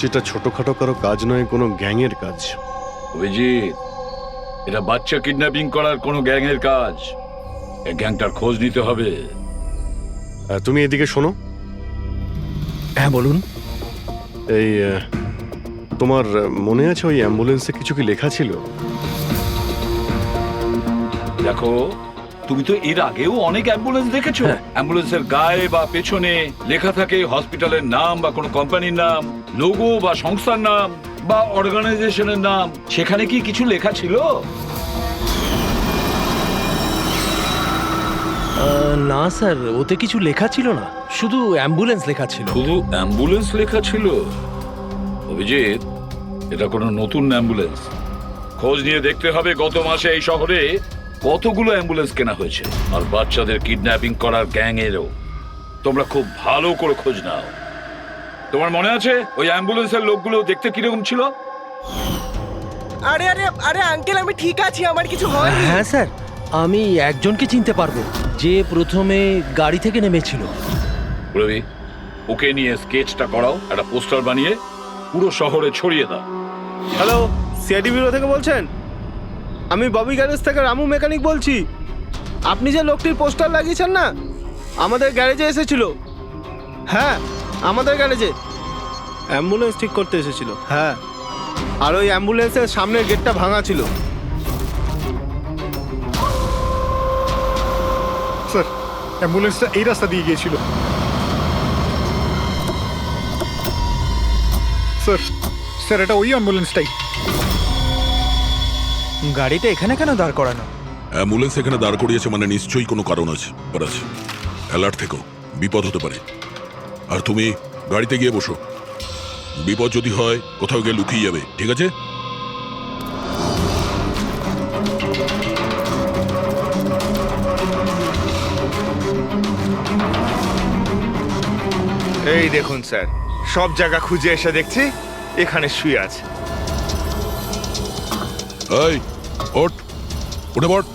হচ্ছে এটা ছোটখাটো কারো কাজ নয়, কোনো গ্যাংয়ের কাজ। অভিজিৎ, এটা বাচ্চা কিডন্যাপিং করার কোনো গ্যাংয়ের কাজ। এই গ্যাংটার খোঁজ নিতে হবে। তুমি এদিকে শোনো। হ্যাঁ বলুন। এই তোমার মনে আছে ওই অ্যাম্বুলেন্সে কিছু কি লেখা ছিল? দেখো, তুমি তো এর আগেও অনেক অ্যাম্বুলেন্স দেখেছো। অ্যাম্বুলেন্সের গায়ে বা পেছনে লেখা থাকে হসপিটালের নাম বা কোনো কোম্পানির নাম, লোগো বা সংস্থার নাম বা অর্গানাইজেশনের নাম। সেখানে কি কিছু লেখা ছিল? না স্যার, ওতে কিছু লেখা ছিল না, শুধু অ্যাম্বুলেন্স লেখা ছিল। শুধু অ্যাম্বুলেন্স লেখা ছিল? অভিজিৎ, এটা কোনো নতুন অ্যাম্বুলেন্স। খোঁজ নিয়ে দেখতে হবে গত মাসে এই শহরে কতগুলো অ্যাম্বুলেন্স কেনা হয়েছে। আর বাচ্চাদের কিডন্যাপিং করার গ্যাং এরও। তোমরা খুব ভালো করে খোঁজ নাও। তোমার মনে আছে ওই অ্যাম্বুলেন্সের লোকগুলো দেখতে কিরকম ছিল? আরে আরে আরে আঙ্কেল, আমি ঠিক আছি, আমার কিছু হয়নি। হ্যাঁ স্যার, আমি একজনকে চিনতে পারবো, যে প্রথমে গাড়ি থেকে নেমেছিল। রবি, ওকে নিয়ে স্কেচটা করাও, একটা পোস্টার বানিয়ে পুরো শহরে ছড়িয়ে দাও। হ্যালো, সিআইডি ব্যুরো থেকে বলছেন? আমি ববি গ্যারেজ থেকে রামু মেকানিক বলছি। আপনি যে লোকটির পোস্টার লাগিয়েছেন না, আমাদের গ্যারেজে এসেছিল। হ্যাঁ, আমাদের গ্যারেজে অ্যাম্বুলেন্স ঠিক করতে এসেছিল। হ্যাঁ, আর ওই অ্যাম্বুলেন্সের সামনের গেটটা ভাঙা ছিল। স্যার, অ্যাম্বুলেন্সটা এই রাস্তা দিয়ে গিয়েছিল। স্যার, স্যার এটা ওই অ্যাম্বুলেন্সটাই। গাড়িটা এখানে কেন দাঁড় করানো? অ্যাম্বুলেন্স এখানে দাঁড় করিয়েছে মানে নিশ্চয়ই কোনো কারণ আছে। অ্যালার্ট থেকো, বিপদ হতে পারে। আর তুমি গাড়িতে গিয়ে বসো, বিপদ যদি হয় কোথাও গিয়ে লুকিয়ে যাবে, ঠিক আছে? এই দেখুন স্যার, সব জায়গা খুঁজে এসে দেখছি এখানে শুয়ে আছে। এই ওঠ, উঠে পড়।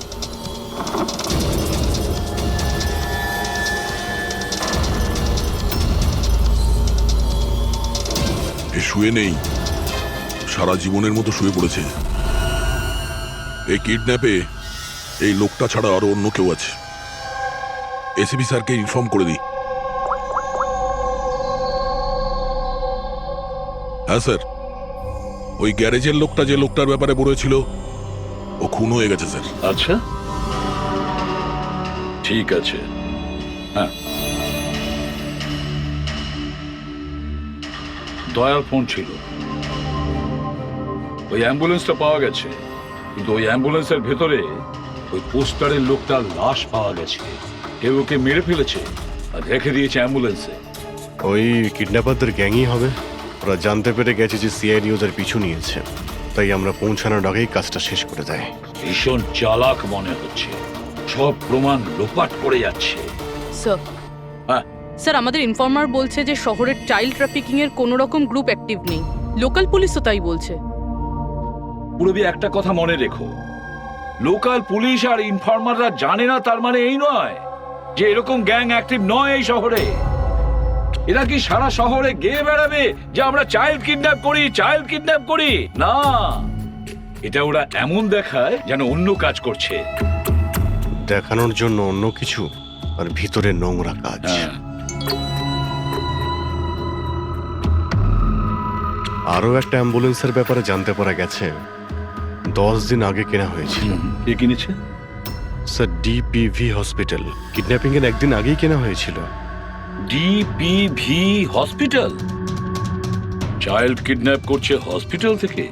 এ শুয়ে নেই, সারা জীবনের মতো শুয়ে পড়েছে। এই কিডন্যাপে এই লোকটা ছাড়া আরো অন্য কেউ আছে। এসিপি স্যারকে ইনফর্ম করে দিই। হ্যাঁ স্যার, ওই গ্যারেজের লোকটা যে লোকটার ব্যাপারে বলেছিল ও খুন হয়ে গেছে স্যার। আচ্ছা, ঠিক আছে। হ্যাঁ, দয়ার ফোন ছিল। ওই অ্যাম্বুলেন্সটা পাওয়া গেছে, কিন্তু ওই অ্যাম্বুলেন্সের ভেতরে ওই পোস্টারের লোকটার লাশ পাওয়া গেছে। কেউ ওকে মেরে ফেলেছে আর রেখে দিয়েছে অ্যাম্বুলেন্সে। ওই কিডন্যাপারদের গ্যাংই হবে। ওরা জানতে পেরে গেছে যে সিআইডি ওদের পিছু নিয়েছে, তাই আমরা পৌঁছানোর আগেই কাজটা শেষ করে দেয়। ভীষণ চালাক মনে হচ্ছে, সব প্রমাণ লোপাট করে যাচ্ছে। স্যার, হ্যাঁ, স্যার আমাদের ইনফর্মার বলছে যে শহরের চাইল্ড ট্রাফিকিং এর কোনো রকম গ্রুপ অ্যাক্টিভ নেই। লোকাল পুলিশও তাই বলছে। পুরবি, একটা কথা মনে রেখো, লোকাল পুলিশ আর ইনফর্মাররা জানে না তার মানে এই নয় যে এরকম গ্যাং অ্যাক্টিভ নয় এই শহরে। এরা কি সারা শহরে গেয়ে বেড়াবে যে আমরা চাইল্ড কিডন্যাপ করি, চাইল্ড কিডন্যাপ করি? না, এটা ওরা এমন দেখায় যেন অন্য কাজ করছে। দেখানোর জন্য অন্য কিছু, আর ভিতরে নোংরা কাজ। আরও একটা অ্যাম্বুলেন্সের ব্যাপারে জানতে পারা গেছে, 10 দিন আগে কেনা হয়েছিল। কে কিনেছে? Sir, ডিপিভি hospital. কিডন্যাপিং এর একদিন আগেই কেনা হয়েছিল। ডিপিভি হসপিটাল চাইল্ড কিডন্যাপ করছে হসপিটাল থেকে?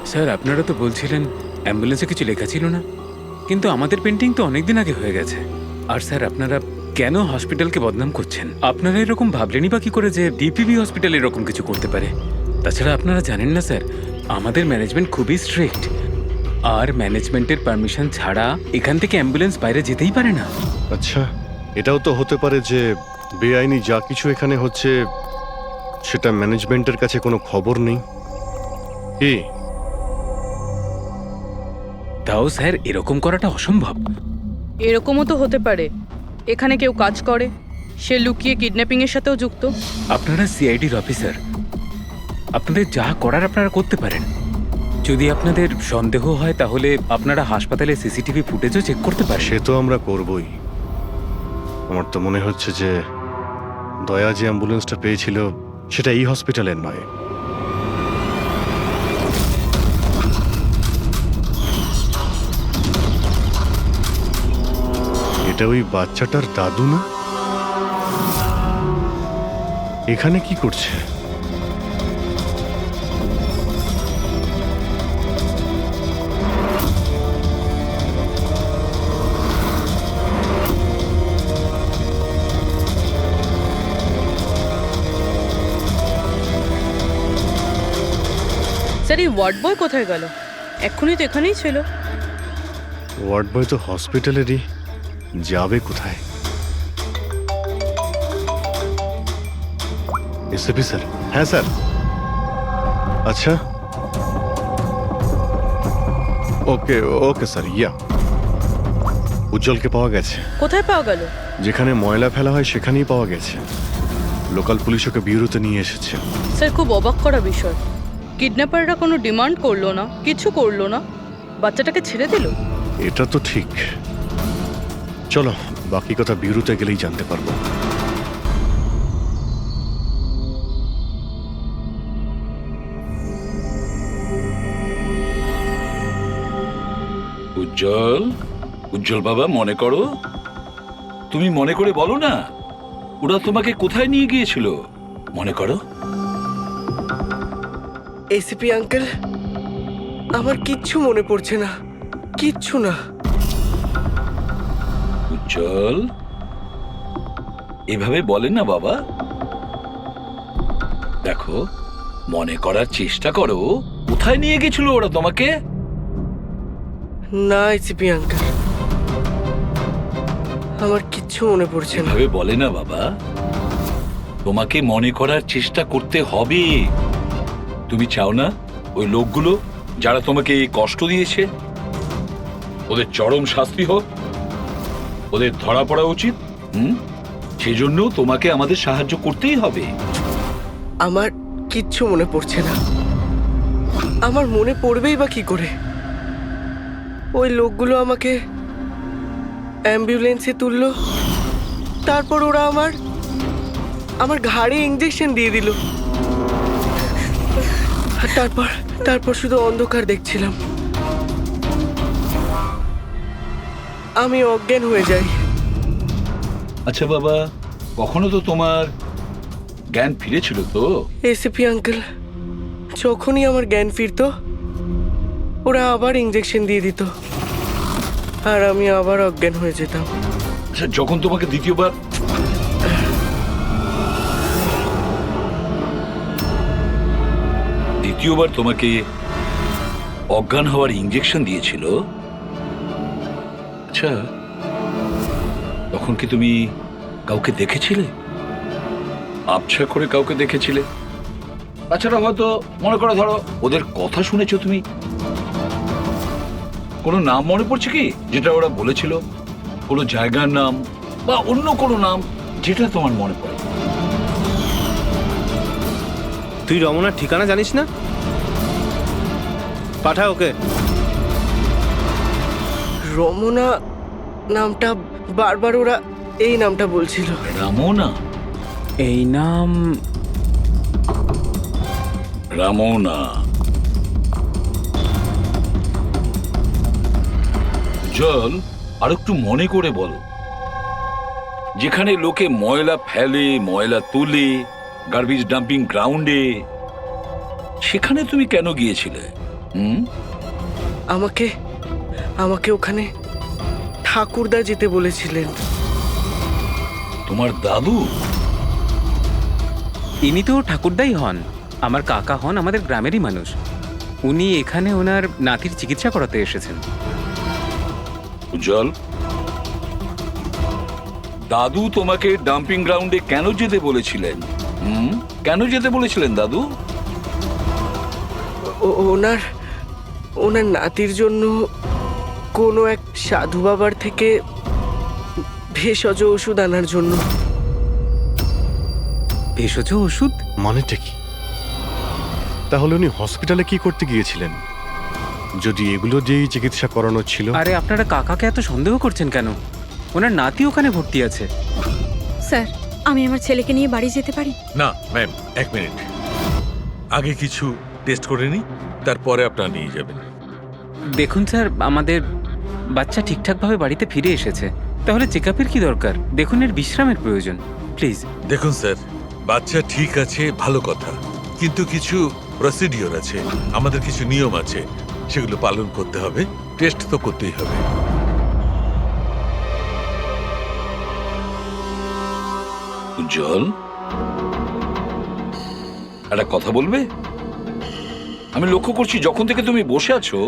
স্যার, আপনারা তো বলছিলেন অ্যাম্বুলেন্সে কিছু লেখা ছিল না, কিন্তু আমাদের পেন্টিং তো অনেকদিন আগে হয়ে গেছে। আর স্যার, আপনারা কেন হসপিটালকে বদনাম করছেন? আপনারা এরকম ভাবলেনই বা কি করে যে ডিপিভি হসপিটাল এরকম কিছু করতে পারে? তাছাড়া আপনারা জানেন না স্যার, আমাদের ম্যানেজমেন্ট খুবই স্ট্রিক্ট, আর ম্যানেজমেন্টের পারমিশন ছাড়া এখান থেকে অ্যাম্বুলেন্স বাইরে যেতেই পারে না। আচ্ছা, এটাও তো হতে পারে যে বেআইনি যা কিছু এখানে হচ্ছে সেটা ম্যানেজমেন্টের কাছে কোনো খবর নেই। কি? তাও স্যার, এরকম করাটা অসম্ভব। এরকমও তো হতে পারে এখানে কেউ কাজ করে, সে লুকিয়ে কিডন্যাপিং এর সাথেও যুক্ত। আপনারা সিআইডির অফিসার, আপনাদের যা করার আপনারা করতে পারেন। যদি আপনাদের সন্দেহ হয় তাহলে আপনারা হাসপাতালে সিসিটিভি ফুটেজও চেক করতে পারেন। সে তো আমরা করবই। আমার তো মনে হচ্ছে যে দয়া যে অ্যাম্বুলেন্সটা পেয়েছিল সেটা এই হসপিটালের নয়। এটা ওই বাচ্চাটার দাদু না? এখানে কি করছে? স্যার এই ওয়ার্ড বয় কোথায় গেল? এক্ষুনি তো এখানেই ছিল। ওয়ার্ড বয় তো হসপিটালেরই, যাবে কোথায়? SP sir? হ্যাঁ স্যার। আচ্ছা, ওকে ওকে স্যার। ইয়া, উজ্জ্বলকে পাওয়া গেছে। কোথায় পাওয়া গেল? যেখানে ময়লা ফেলা হয় সেখানেই পাওয়া গেছে। লোকাল পুলিশ ওকে ব্যুরোতে নিয়ে এসেছে। স্যার খুব অবাক করা বিষয়, কিডন্যাপাররা কোনো ডিমান্ড করলো না, কিছু করলো না, বাচ্চাটাকে ছেড়ে দিল। এটা তো ঠিক। চলো, বাকি কথা ব্যুরোতে গেলেই জানতে পারবো। উজ্জ্বল, উজ্জ্বল বাবা, মনে করো, তুমি মনে করে বলো না, ওরা তোমাকে কোথায় নিয়ে গিয়েছিল? মনে করো। এসিপি আঙ্কেল, আমার কিচ্ছু মনে পড়ছে না, কিচ্ছু না। উজ্জ্বল, এভাবে বলেন না বাবা। দেখো, মনে করার চেষ্টা করো, কোথায় নিয়ে গেছিল ওরা তোমাকে? না এসিপি আঙ্কেল, আমার কিচ্ছু মনে পড়ছে না। এভাবে বলে না বাবা, তোমাকে মনে করার চেষ্টা করতে হবে। তুমি চাও না ওই লোকগুলো যারা তোমাকে এই কষ্ট দিয়েছে ওদের চরম শাস্তি হোক, ওদের ধরা পড়া উচিত? সেজন্য তোমাকে আমাদের সাহায্য করতেই হবে। আমার কিচ্ছু মনে পড়ছে না। আমার মনে পড়বেই বা কি করে? ওই লোকগুলো আমাকে অ্যাম্বুলেন্সে তুললো, তারপর ওরা আমার ঘাড়ে ইঞ্জেকশন দিয়ে দিল। আর তারপর শুধু অন্ধকার দেখছিলাম। আমি অজ্ঞান হয়ে যাই। আচ্ছা বাবা, কখনো তো তোমার জ্ঞান ফিরেছিল তো? এসিপি আঙ্কেল, যখনই আমার জ্ঞান ফিরতো ওরা আবার ইঞ্জেকশন দিয়ে দিত আর আমি আবার অজ্ঞান হয়ে যেতাম। আচ্ছা, যখন তোমাকে দ্বিতীয়বার তোমাকে অজ্ঞান হওয়ার ইঞ্জেকশন দিয়েছিল, আচ্ছা তখন কি তুমি কাউকে দেখেছিলে? আবছা করে কাউকে দেখেছিলে? তাছাড়া হয়তো মনে করো, ধরো ওদের কথা শুনেছো তুমি, কোনো নাম মনে পড়ছে কি যেটা ওরা বলেছিল? কোনো জায়গার নাম বা অন্য কোনো নাম যেটা তোমার মনে পড়ে? তুই রমনার ঠিকানা জানিস না? পাঠা ওকে। রমনা নামটা বারবার ওরা এই নামটা বলছিল। রামোনা? এই নাম রামোনা। জল, আর একটু মনে করে বলো, যেখানে লোকে ময়লা ফেলে, ময়লা তুলে, গার্বেজ ডাম্পিং গ্রাউন্ডে, সেখানে তুমি কেন গিয়েছিলে? আমাকে ওখানে ঠাকুরদা যেতে বলেছিলেন। তোমার দাদু? ইনি তো ঠাকুরদাই হন, আমার কাকা হন, আমাদের গ্রামেরই মানুষ। উনি এখানে ওনার নাতির চিকিৎসা করাতে এসেছেন। উজ্জ্বল, দাদু তোমাকে ডাম্পিং গ্রাউন্ডে কেন যেতে বলেছিলেন? কেন যেতে বলেছিলেন দাদু? ওনার নাতির জন্য কোনো এক সাধু বাবার থেকে ভেষজ ওষুধ আনার জন্য। ভেষজ ওষুধ? মানেটা কি? তাহলে উনি হসপিটালে কি করতে গিয়েছিলেন যদি এগুলো দিয়েই চিকিৎসা করানো ছিল? আরে আপনারা কাকাকে এত সন্দেহ করছেন কেন? ওনার নাতি ওখানে ভর্তি আছে। স্যার, আমি আমার ছেলেকে নিয়ে বাড়ি যেতে পারি? না ম্যাম, এক মিনিট, আগে কিছু টেস্ট করে নি, তারপরে আপনারা নিয়ে যাবেন। দেখুন স্যার, আমাদের বাচ্চা ঠিকঠাকভাবে বাড়িতে ফিরে এসেছে, তাহলে চেক আপের কি দরকার? দেখুন, এর বিশ্রামের প্রয়োজন, প্লিজ। দেখুন স্যার, বাচ্চা ঠিক আছে, ভালো কথা, কিন্তু কিছু প্রসিডিওর আছে, আমাদের কিছু নিয়ম আছে, সেগুলো পালন করতে হবে, টেস্ট তো করতেই হবে। উজ্জ্বল, একটা কথা বলবে? আমি লক্ষ্য করছি যখন থেকে তুমি বসে আছো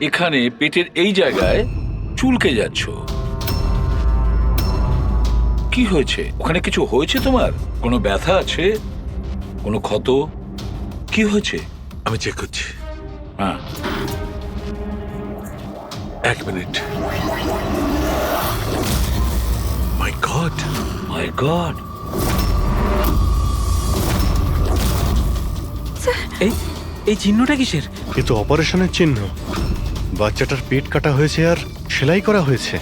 এখানে পেটের এই জায়গায় চুলকে যাচ্ছ। কি হয়েছে? ওখানে কিছু হয়েছে তোমার? কোনো ব্যথা আছে? কোনো ক্ষত? কি হয়েছে? আমি চেক করছি। হ্যাঁ, এক মিনিট। মাই গড, মাই গড! এই এই চিহ্নটা কিসের? এ তো অপারেশনের চিহ্ন। বাচ্চাটার পেট কাটা হয়েছে আর সেলাই করা হয়েছে।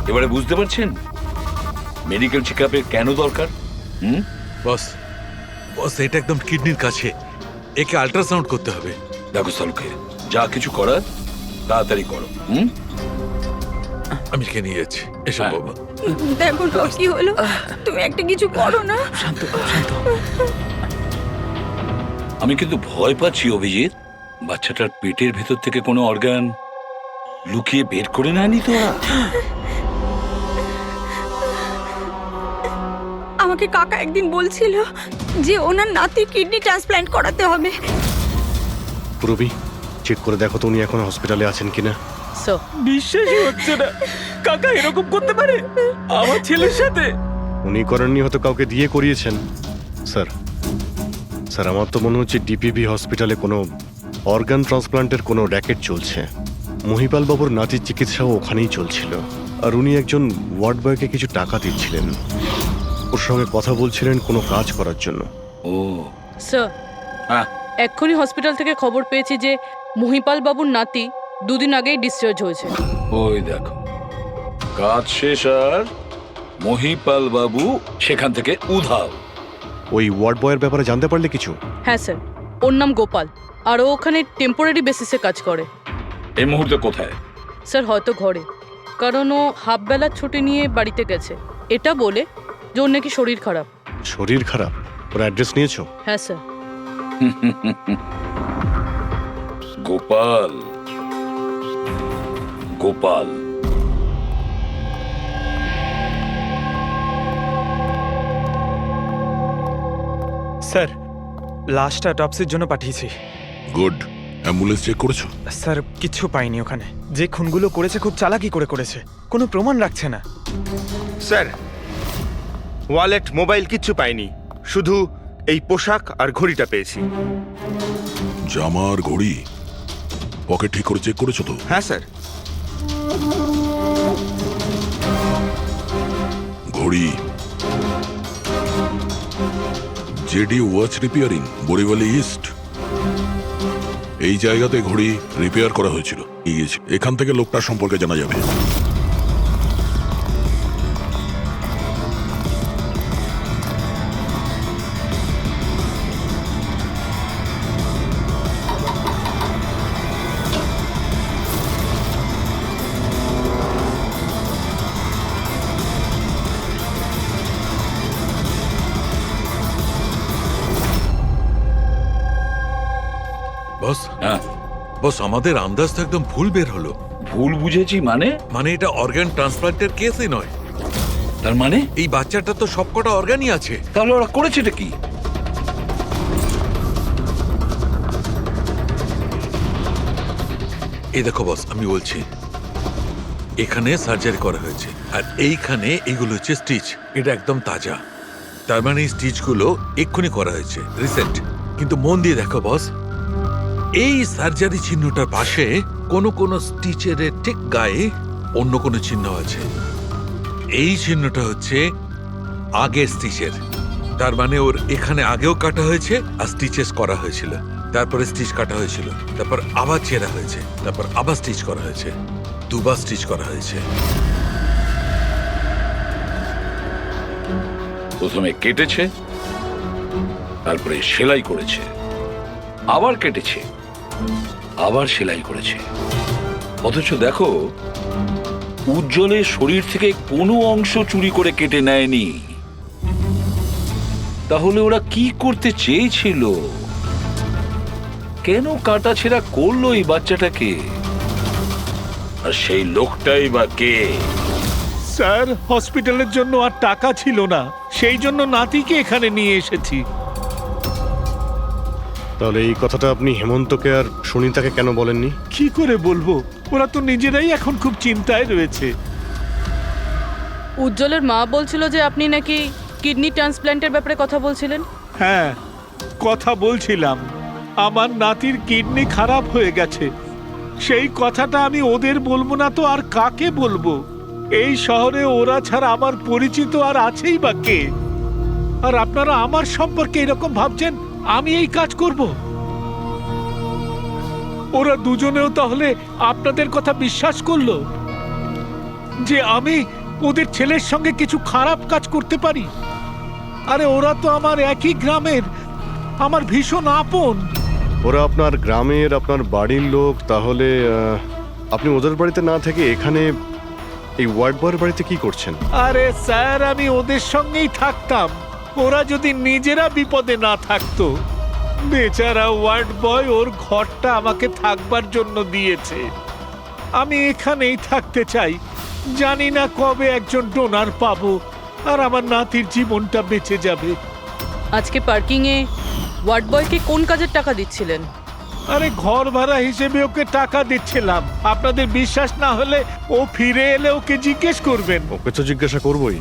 এবারে বুঝতে পারছেন মেডিকেল চেক আপের কেন দরকার? বস, বস, এটা একদম কিডনির কাছে, একে আল্ট্রাসাউন্ড করতে হবে। দেখো সালুকে, যা কিছু করার তাড়াতাড়ি করো। আমি কে নিয়ে যাচ্ছি, এসব হ্যাঁ। বাবা। দেখো না কি হলো, তুমি একটা কিছু করো না। শান্ত শান্ত। আমি কিন্তু ভয় পাচ্ছি অভিজিৎ, বাচ্চাটার পেটের ভেতর থেকে কোনো অর্গান লুকিয়ে বের করে নেয়নি তো ওরা? আমাকে কাকা একদিন বলছিল যে ওনার নাতি কিডনি ট্রান্সপ্ল্যান্ট করাতে হবে। পুরবি, চেক করে দেখো তো উনি এখন হসপিটালে আছেন কিনা। স্যার, বিশ্বাসই হচ্ছে না, কাকা এরকম করতে পারে আমার ছেলের সাথে। উনি করেননি, হয়তো কাউকে দিয়ে করিয়েছেন। স্যার, স্যার, আমার তো মনে হচ্ছে ডিপিবি হসপিটালে কোনো অর্গান ট্রান্সপ্লান্টের কোনো র্যাকেট চলছে। মহিপাল বাবুর নাতির চিকিৎসাও ওখানেই চলছিল, আর উনি একজন ওয়ার্ড বয়কে কিছু টাকা দিচ্ছিলেন, ওর সঙ্গে কথা বলছিলেন কোনো কাজ করার জন্য। ও স্যার, হ্যাঁ, এক্ষুনি হসপিটাল থেকে খবর পেয়েছি যে মহিপাল বাবুর নাতি দুদিন আগেই ডিসচার্জ হয়েছে। ওই দেখো, কাজ শেষ আর মহিপাল বাবু সেখান থেকে উধাও। ওই ওয়ার্ড বয়ের ব্যাপারে জানতে পারলে কিছু? হ্যাঁ স্যার, ওর নাম গোপাল, আর ও ওখানে টেম্পোরারি বেসিসে কাজ করে। এই মুহূর্তে কোথায়? স্যার, হয়তো ঘরে, কারণ ও হাফ বেলার ছুটি নিয়ে বাড়িতে গেছে, এটা বলে যে ওর নাকি শরীর খারাপ। শরীর খারাপ? ওর অ্যাড্রেস নিয়েছো? হ্যাঁ স্যার। গোপাল, গোপাল, স্যার, লাশটা অটপসির জন্য পাঠিয়েছি। গুড। অ্যাম্বুলেন্স চেক করেছো? স্যার, কিচ্ছু পাইনি ওখানে। যে খুনগুলো করেছে খুব চালাকি করে করেছে, কোনো প্রমাণ রাখছে না। স্যার, ওয়ালেট, মোবাইল কিচ্ছু পাইনি, শুধু এই পোশাক আর ঘড়িটা পেয়েছি। জামা আর ঘড়ি পকেট ঠিক করে চেক করেছো তো? হ্যাঁ স্যার। ঘড়ি জেডি ওয়াচ রিপেয়ারিং, বরিওয়ালি ইস্ট, এই জায়গাতে ঘড়ি রিপেয়ার করা হয়েছিল। এখান থেকে লোকটার সম্পর্কে জানা যাবে। বস, হ্যাঁ, বস, আমাদের আন্দাজ তো একদম ভুল বের হলো। ভুল বুঝেছি মানে? মানে এটা অর্গান ট্রান্সপ্লান্টের কেসই নয়। তার মানে এই বাচ্চাটা তো সবকটা অর্গানই আছে। তাহলে ওরা করেছেটা কি? এই দেখো বস, আমি বলছি, এখানে সার্জারি করা হয়েছে, আর এইখানে এইগুলো হচ্ছে স্টিচ। এটা একদম তাজা, তার মানে এই স্টিচগুলো এক্ষুনি করা হয়েছে, রিসেন্ট। কিন্তু মন দিয়ে দেখো বস, এই সার্জারি চিহ্নটার পাশে কোনো কোনো স্টিচের ঠিক গায়ে অন্য কোনো চিহ্ন আছে। এই চিহ্নটা হচ্ছে আগের স্টিচের, তার মানে ওর এখানে আগেও কাটা হয়েছে আর স্টিচেস করা হয়েছিল, তারপরে স্টিচ কাটা হয়েছিল, তারপর আবার চেরা হয়েছে, তারপর আবার স্টিচ করা হয়েছে, দুবার স্টিচ করা হয়েছে। প্রথমে কেটেছে, তারপরে সেলাই করেছে, আবার কেটেছে, আবার সেলাই করেছে। অথচ দেখো, উজ্জ্বলের শরীর থেকে কোনো অংশ চুরি করে কেটে নেয়নি। তাহলে ওরা কি করতে চেয়েছিল? কেন কাটাছেঁড়া করলো এই বাচ্চাটাকে? আর সেই লোকটাই বা কে? স্যার, হসপিটালের জন্য আর টাকা ছিল না, সেই জন্য নাতিকে এখানে নিয়ে এসেছি। তাহলে এই কথাটা আপনি হেমন্তকে আর সুনিতাকে কেন বলেননি? কি করে বলবো, ওরা তো নিজেরাই এখন খুব চিন্তায় রয়েছে। উজ্জ্বলের মা বলছিল যে আপনি নাকি কিডনি ট্রান্সপ্ল্যান্টের ব্যাপারে কথা বলছিলেন। হ্যাঁ, কথা বলছিলাম। আমার নাতির কিডনি খারাপ হয়ে গেছে, সেই কথাটা আমি ওদের বলবো না তো আর কাকে বলবো? এই শহরে ওরা ছাড়া আমার পরিচিত আর আছেই বা কে? আর আপনারা আমার সম্পর্কে এরকম ভাবছেন আমি এই কাজ করব? ওরা দুজনেও তাহলে আপনাদের কথা বিশ্বাস করলো যে আমি ওদের ছেলের সঙ্গে কিছু খারাপ কাজ করতে পারি? আরে ওরা তো আমার একই গ্রামের, আমার ভীষণ আপন। ওরা আপনার গ্রামের, আপনার বাড়ির লোক, তাহলে আপনি ওদের বাড়িতে না থেকে এখানে এই ওয়ার্ড বয়ের বাড়িতে কি করছেন? আরে স্যার, আমি ওদের সঙ্গেই থাকতাম, ওরা যদি নিজেরা বিপদে না থাকতো। বেচারা ওয়ার্ড বয় ওর ঘরটা আমাকে থাকবার জন্য দিয়েছে। আমি এখানেই থাকতে চাই, জানি না কবে একজন ডোনার পাবো আর আমার নাতির জীবনটা বেঁচে যাবে। আজকে পার্কিংয়ে ওয়ার্ড বয়কে কোন কাজের টাকা দিচ্ছিলেন? আরে ঘর ভাড়া হিসেবে ওকে টাকা দিচ্ছিলাম। আপনাদের বিশ্বাস না হলে ও ফিরে এলে ওকে জিজ্ঞেস করবেন। ওকে তো জিজ্ঞাসা করবোই।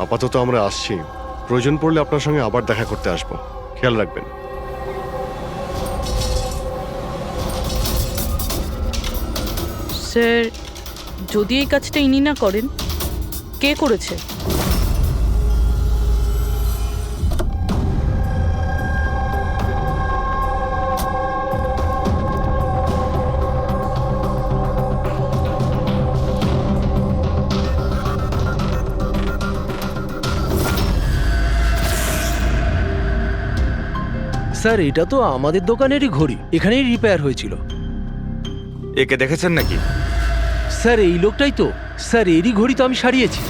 আপাতত আমরা আসছি, প্রয়োজন পড়লে আপনার সঙ্গে আবার দেখা করতে আসবো, খেয়াল রাখবেন। স্যার, যদি এই কাজটা ইনি না করেন, কে করেছে? স্যার, এটা তো আমাদের দোকানেরই ঘড়ি, এখানেই রিপেয়ার হয়েছিল। একে দেখেছেন নাকি? স্যার, এই লোকটাই তো। স্যার, এরই ঘড়ি তো আমি সারিয়েছি।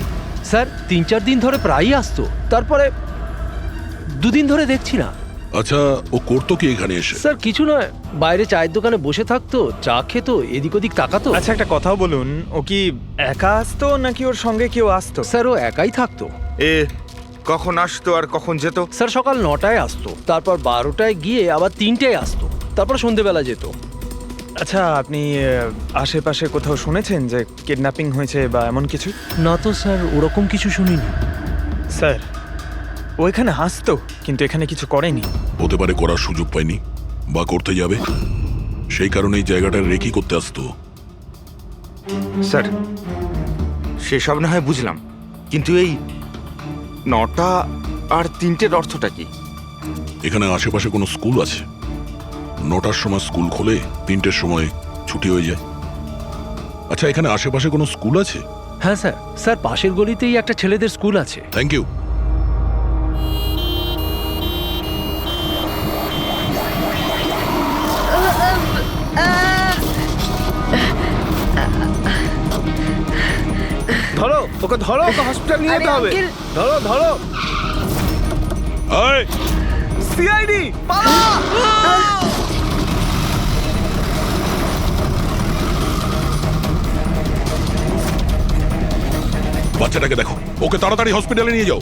স্যার, 3-4 দিন ধরে প্রায়ই আসতো, তারপরে 2 দিন ধরে দেখছি না। আচ্ছা, ও করতো কি এখানে এসে? স্যার, কিছু নয়, বাইরে চায়ের দোকানে বসে থাকতো, চা খেতো, এদিক ওদিক তাকাতো। আচ্ছা, একটা কথাও বলুন, ও কি একা আসতো নাকি ওর সঙ্গে কেউ আসতো? স্যার, ও একাই থাকতো। এ কখন আসতো আর কখন যেত? স্যার, সকাল 9টায় আসতো, তারপর 12টায় গিয়ে আবার 3টায় আসতো, তারপর সন্ধেবেলা যেত। আচ্ছা, আপনি আশেপাশে কোথাও শুনেছেন যে কিডন্যাপিং হয়েছে বা এমন কিছু? না তো স্যার, ওরকম কিছু শুনিনি। স্যার, ও এখানে আসতো কিন্তু এখানে কিছু করেনি। হতে পারে করার সুযোগ পায়নি বা করতে যাবে, সেই কারণে এই জায়গাটা রেকি করতে আসতো। স্যার, সেসব না হয় বুঝলাম, কিন্তু এই 9টা আর 3টের অর্থটা কি? এখানে আশেপাশে কোনো স্কুল আছে? 9টার সময় স্কুল খোলে, 3টের সময় ছুটি হয়ে যায়। আচ্ছা, এখানে আশেপাশে কোনো স্কুল আছে? হ্যাঁ স্যার, স্যার পাশের গলিতেই একটা ছেলেদের স্কুল আছে। Thank you. ধরো ওকে, ধরো ওকে, হসপিটাল নিয়ে যেতে হবে। ধরো ধরো। এই, সিআইডি বাচ্চাটাকে দেখো, ওকে তাড়াতাড়ি হসপিটালে নিয়ে যাও।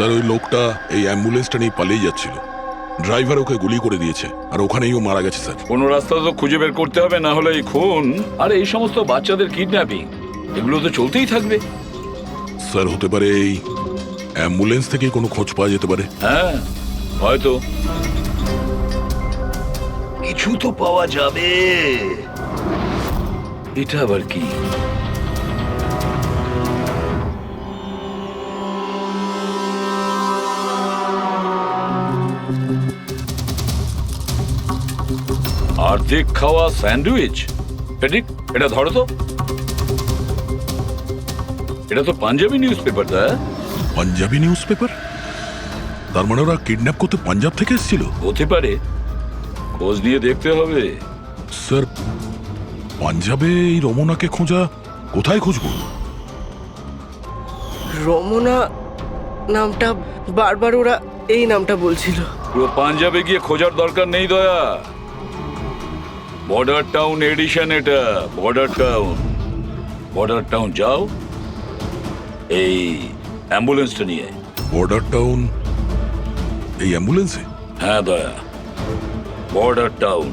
স্যার ওই লোকটা এই অ্যাম্বুলেন্সটা নিয়ে পালিয়ে যাচ্ছিল, ড্রাইভার ওকে গুলি করে দিয়েছে আর ওখানেই ও মারা গেছে স্যার। কোনো রাস্তা তো খুঁজে বের করতে হবে, না হলে এই খুন আর এই সমস্ত বাচ্চাদের কিডন্যাপিং এগুলো তো চলতেই থাকবে। স্যার হতে পারে এই অ্যাম্বুলেন্স থেকে কোনো খোঁজ পাওয়া যেতে পারে। হ্যাঁ হয়তো কিছু তো পাওয়া যাবে। এটা আবার কি? অর্ধেক খাওয়া স্যান্ডউইচ। ফেডরিক, এটা ধরো তো। এটা তো Punjabi news paper. Punjabi news paper? তার মানে ওরা কিডন্যাপ করতে পাঞ্জাব থেকে এসেছিল? হতে পারে, খোঁজ নিয়ে দেখতে হবে। স্যার পাঞ্জাবে এই রমনাকে খোঁজা, কোথায় খুঁজবো? রমনা নামটা বারবার ওরা এই নামটা বলছিল। পুরো পাঞ্জাবে গিয়ে খোঁজার দরকার নেই দয়া। বর্ডার টাউন এডিশন এটা, বর্ডার টাউন। বর্ডার টাউন যাও এই অ্যাম্বুলেন্সটা নিয়ে। বর্ডার টাউন এই অ্যাম্বুলেন্সে? হ্যাঁ দয়া, border town.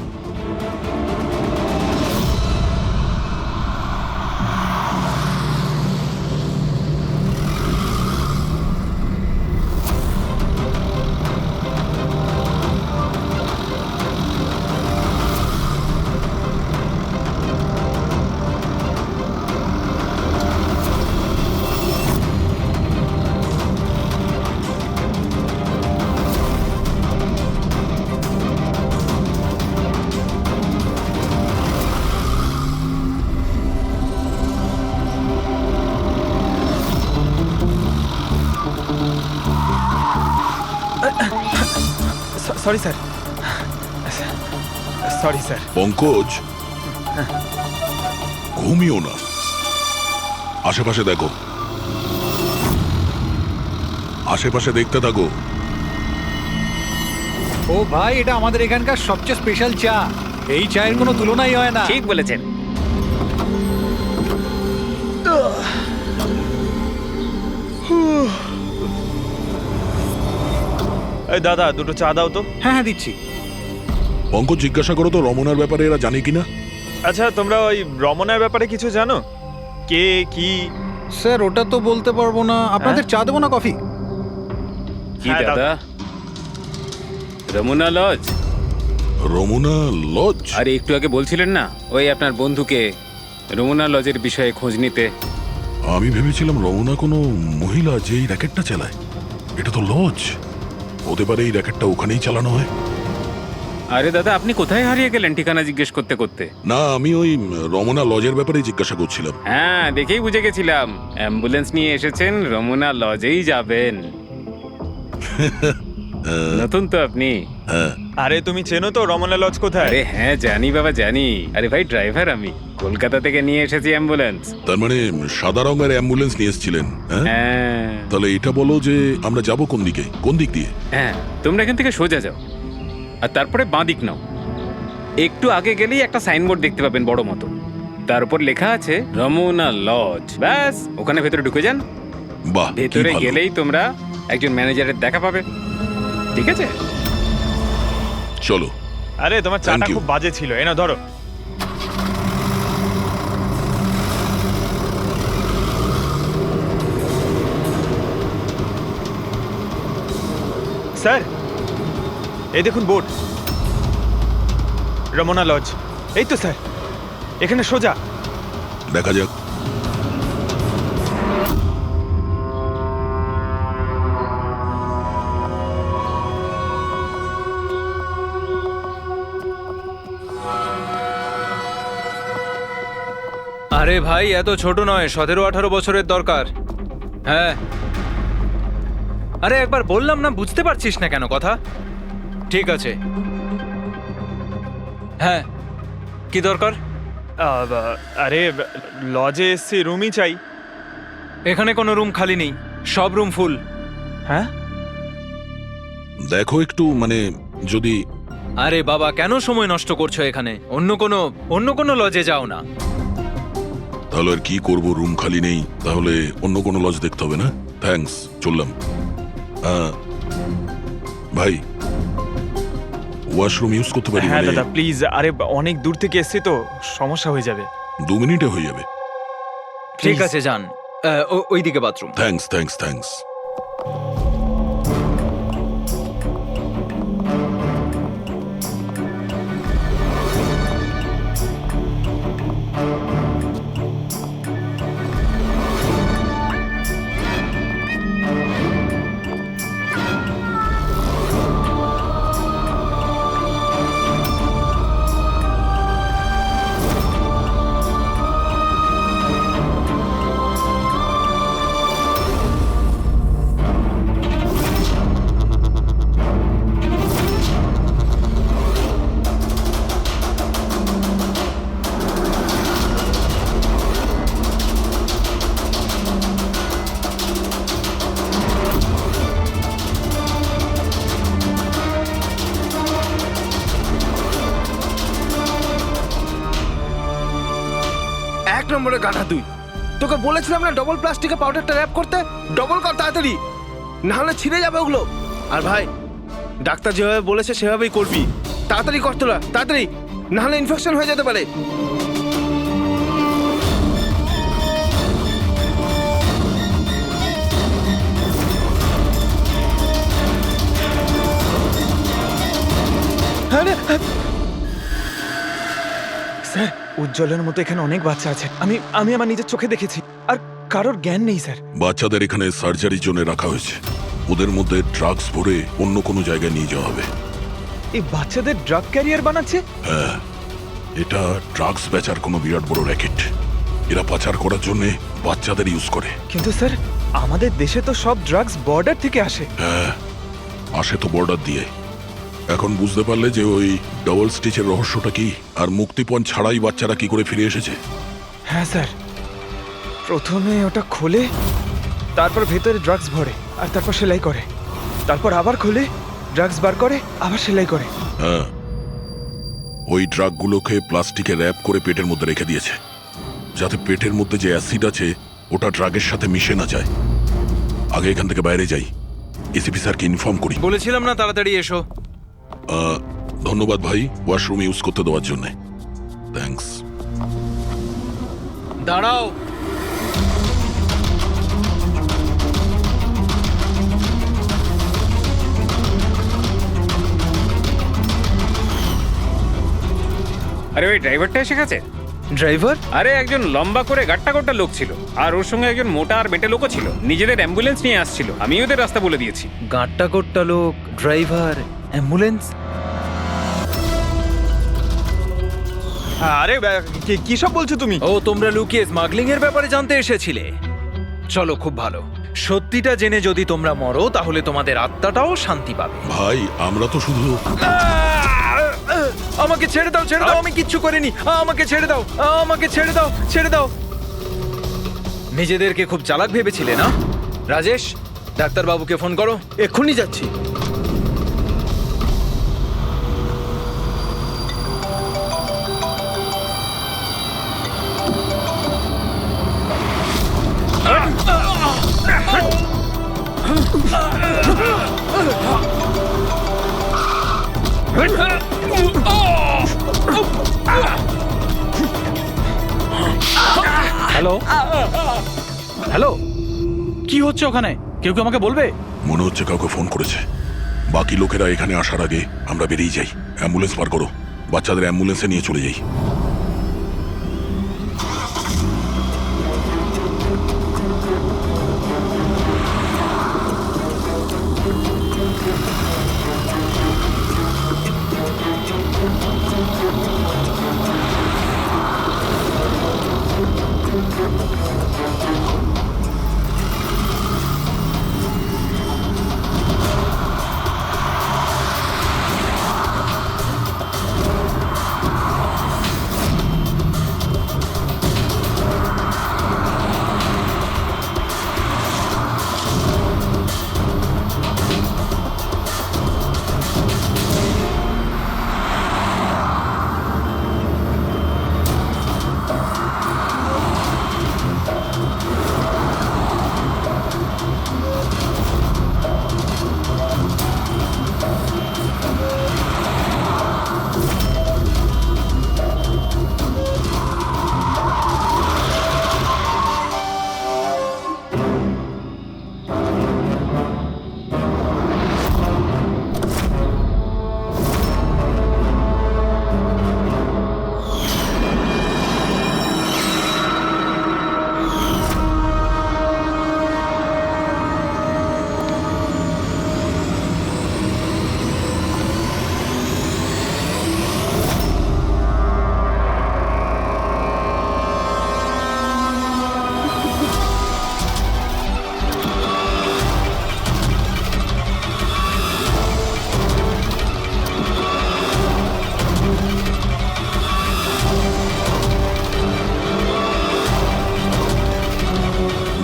Sorry sir, sorry sir. Pankaj, ঘুমিও না, আশেপাশে দেখো, আশেপাশে দেখতে থাকো। ও ভাই, এটা আমাদের এখানকার সবচেয়ে স্পেশাল চা। এই চায়ের কোনো তুলনাই হয় না। ঠিক বলেছেন। এই দাদা, দুটো চা দাও তো। হ্যাঁ হ্যাঁ দিচ্ছি। পঙ্কজ, জিজ্ঞাসা করো তো রমনার ব্যাপারে এরা জানে কিনা। আচ্ছা, তোমরা ওই রমনার ব্যাপারে কিছু জানো? কে কি? স্যার ওটা তো বলতে পারবো না। আপনাদের চা দেবো না কফি? কি হ্যাঁ, দাদা? রমনা লজ? রমনা লজ? আরে একটু আগে বলছিলেন না ওই আপনার বন্ধুকে রমনা লজের বিষয়ে খোঁজ নিতে। আমি ভেবেছিলাম রমনা কোনো মহিলা যে এই র্যাকেটটা চালায়। এটা তো লজ, হতে পারে এই র্যাকেটটা ওখানেই চালানো হয়। আরে দাদা, আপনি কোথায় হারিয়ে গেলেন ঠিকানা জিজ্ঞেস করতে করতে? না, আমি ওই রমনা লজের ব্যাপারে জিজ্ঞাসা করছিলাম। হ্যাঁ, দেখেই বুঝে গেছিলাম অ্যাম্বুলেন্স নিয়ে এসেছেন, রমনা লজেই যাবেন। নতুন তো আপনি? হ্যাঁ। আরে তুমি চেনো তো রমনা লজ কোথায়? আরে হ্যাঁ জানি বাবা, জানি। আরে ভাই, ড্রাইভার আমি, কলকাতা থেকে নিয়ে এসেছি অ্যাম্বুলেন্স। তার মানে সাদা রঙের অ্যাম্বুলেন্স নিয়ে এসেছিলেন? হ্যাঁ। তাহলে এটা বলো যে আমরা যাব কোন দিকে, কোন দিক দিয়ে? হ্যাঁ, তোমরা এখান থেকে সোজা যাও আর তারপরে বাঁ দিক নাও। একটু আগে গেলেই একটা সাইনবোর্ড দেখতে পাবেন বড় মতো, তার উপর লেখা আছে রমনা লজ। ব্যাস, ওখানে ভেতরে ঢুকে যান। বাহ, কি ভেতরে ভালো। গেলেই তোমরা একজন ম্যানেজারের দেখা পাবে। ঠিক আছে, চলো। আরে তোমার চাটা Thank you. খুব বাজে ছিল, এনা ধরো। স্যার, এই দেখুন বোর্ড, রমনা লজ। এই তো স্যার, এখানে সোজা। দেখা যাক। আরে ভাই, এত ছোট নয়, 17-18 বছরের দরকার। হ্যাঁ। আরে একবার বললাম না, বুঝতে পারছিস না কেন কথা? ঠিক আছে। হ্যাঁ, কি দরকার? আরে লজে এসছি, রুমই চাই। এখানে কোনো রুম খালি নেই, সব রুম ফুল। হ্যাঁ? দেখো একটু, মানে যদি। আরে বাবা, কেন সময় নষ্ট করছো এখানে? অন্য কোনো লজে যাও না। তাহলে আর কি করবো, রুম খালি নেই, তাহলে অন্য কোনো লজ দেখতে হবে না? থ্যাঙ্কস, চললাম। ভাই ওয়াশরুম ইউজ করতে পারি? হ্যাঁ মানে দাদা প্লিজ, আরে অনেক দূর থেকে এসছি তো, সমস্যা হয়ে যাবে। 2 মিনিটে হয়ে যাবে। ঠিক আছে যান, ওইদিকে বাথরুম। Thanks thanks thanks. এক নম্বরে গাধা তুই, তোকে বলেছিলাম না ডবল প্লাস্টিকে পাউডারটা র্যাপ করতে, ডবল কর তাড়াতাড়ি, না হলে ছিঁড়ে যাবে ওগুলো। আর ভাই ডাক্তার যেভাবে বলেছে সেভাবেই করবি, তাড়াতাড়ি কর তোরা, তাড়াতাড়ি, না হলে ইনফেকশন হয়ে যেতে পারে। স্যার উজ্জ্বলের মতো এখানে অনেক বাচ্চা আছে, আমি আমার নিজের চোখে দেখেছি, আর কারোর জ্ঞান নেই স্যার। বাচ্চাদের এখানে সার্জারির জন্য রাখা হয়েছে, ওদের মধ্যে ড্রাগস ভরে অন্য কোনো জায়গায় নিয়ে যাওয়া হবে। এই বাচ্চাদের ড্রাগ ক্যারিয়ার বানাচ্ছে? হ্যাঁ, এটা ড্রাগস বেচার কোনো বিরাট বড় র্যাকেট। এরা পাচার করার জন্য বাচ্চাদের ইউজ করে। কিন্তু স্যার আমাদের দেশে তো সব ড্রাগস বর্ডার থেকে আসে। হ্যাঁ, আসে তো বর্ডার দিয়ে। এখন বুঝতে পারলে যে ওই ডবল স্টিচের রহস্যটা কি, আর মুক্তিপণ ছাড়াই বাচ্চারা কি করে ফিরে এসেছে? হ্যাঁ স্যার, প্রথমে ওটা খোলে, তারপর ভেতরে ড্রাগস ভরে, আর তারপর সেলাই করে, তারপর আবার খোলে, ড্রাগস বার করে, আবার সেলাই করে। হ্যাঁ, ওই ড্রাগগুলোকে প্লাস্টিকে র্যাপ করে পেটের মধ্যে রেখে দিয়েছে, যাতে পেটের মধ্যে যে অ্যাসিড আছে ওটা ড্রাগের সাথে মিশে না যায়। আগে এখান থেকে বাইরে যাই, এসিপি স্যারকে ইনফর্ম করি। বলেছিলাম না তাড়াতাড়ি এসো। ধন্যবাদ ভাই ওয়াশরুম ইউজ করতে দেওয়ার জন্য। থ্যাঙ্কস। দাঁড়াও, আরে ওই ড্রাইভারটা এসে গেছে। ড্রাইভার? আরে একজন লম্বা করে গাট্টা গোট্টা লোক ছিল, আর ওর সঙ্গে একজন মোটা আর বেটে লোকও ছিল। নিজেদের অ্যাম্বুলেন্স নিয়ে আসছিল, আমি ওদের রাস্তা বলে দিয়েছি। গাঁটটা কোট্টা লোক, ড্রাইভার, অ্যাম্বুলেন্স। আরে কি সব বলছো তুমি? ও, তোমরা লুকিয়ে স্মাগলিং এর ব্যাপারে জানতে এসেছিলে? চলো, খুব ভালো। সত্যিটা জেনে যদি তোমরা মরো তাহলে তোমাদের আত্মাটাও শান্তি পাবে। ভাই আমরা তো শুধু আমাকে ছেড়ে দাও, ছেড়ে দাও, আমি কিচ্ছু করিনি, আমাকে ছেড়ে দাও, আমাকে ছেড়ে দাও, ছেড়ে দাও। নিজেদেরকে খুব চালাক ভেবেছিলে না? রাজেশ, ডাক্তারবাবুকে ফোন করো। এক্ষুনি যাচ্ছি। হ্যালো হ্যালো, কি হচ্ছে ওখানে? কেউ কি আমাকে বলবে? মনে হচ্ছে কাউকে ফোন করেছে। বাকি লোকেরা এখানে আসার আগে আমরা বেরিয়ে যাই। অ্যাম্বুলেন্স পার করো, বাচ্চাদের অ্যাম্বুলেন্সে নিয়ে চলে যাই।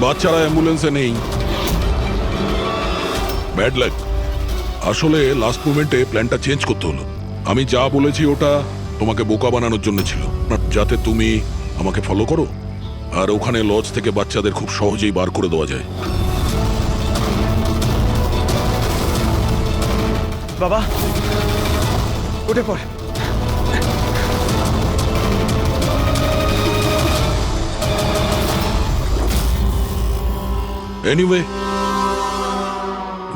বাচ্চারা অ্যাম্বুলেন্সে নেই। Bad luck. আসলে লাস্ট মোমেন্টে প্ল্যানটা চেঞ্জ করতে হলো। আমি যা বলেছি ওটা তোমাকে বোকা বানানোর জন্য ছিল, যাতে তুমি আমাকে ফলো করো আর ওখানে লজ থেকে বাচ্চাদের খুব সহজেই বার করে দেওয়া যায়। বাবা উঠে পড়। Anyway,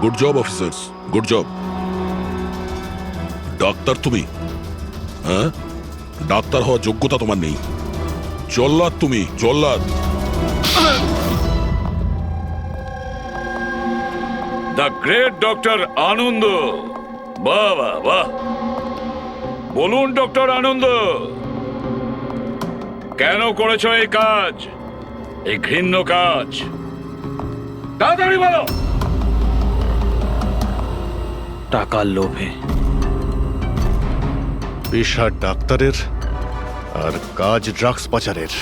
good job officers, good job. Doctor তুমি? হ্যাঁ, ডাক্তার হওয়ার যোগ্যতা তোমার নেই। জল্লাদ তুমি, জল্লাদ। দ্য গ্রেট ডক্টর আনন্দ। বাহ বাহ বাহ। বলুন ডক্টর আনন্দ, কেন করেছো এই কাজ, এই ঘৃণ্য কাজ? তাড়াতাড়ি বলো। টাকার লোভে। পেশা ডাক্তারের আর কাজ ড্রাগস পাচারের।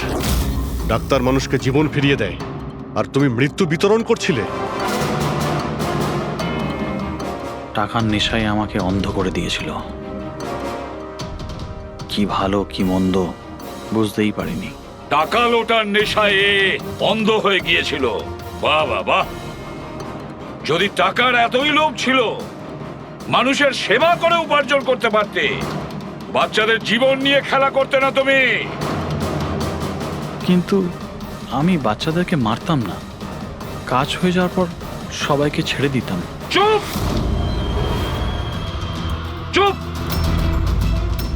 ডাক্তার মানুষকে জীবন ফিরিয়ে দেয় আর তুমি মৃত্যু বিতরণ করছিলে। টাকার নেশায় আমাকে অন্ধ করে দিয়েছিল। কি ভালো কি মন্দ বুঝতেই পারিনি। টাকা লোটার নেশায় অন্ধ হয়ে গিয়েছিল। বাহ বাহ বাহ। যদি টাকার এতই লোভ ছিল, মানুষের সেবা করে উপার্জন করতে পারতে। বাচ্চাদের জীবন নিয়ে খেলা করতে না তুমি। কিন্তু আমি বাচ্চাদেরকে মারতাম না, কাজ হয়ে যাওয়ার পর সবাইকে ছেড়ে দিতাম। চুপ চুপ।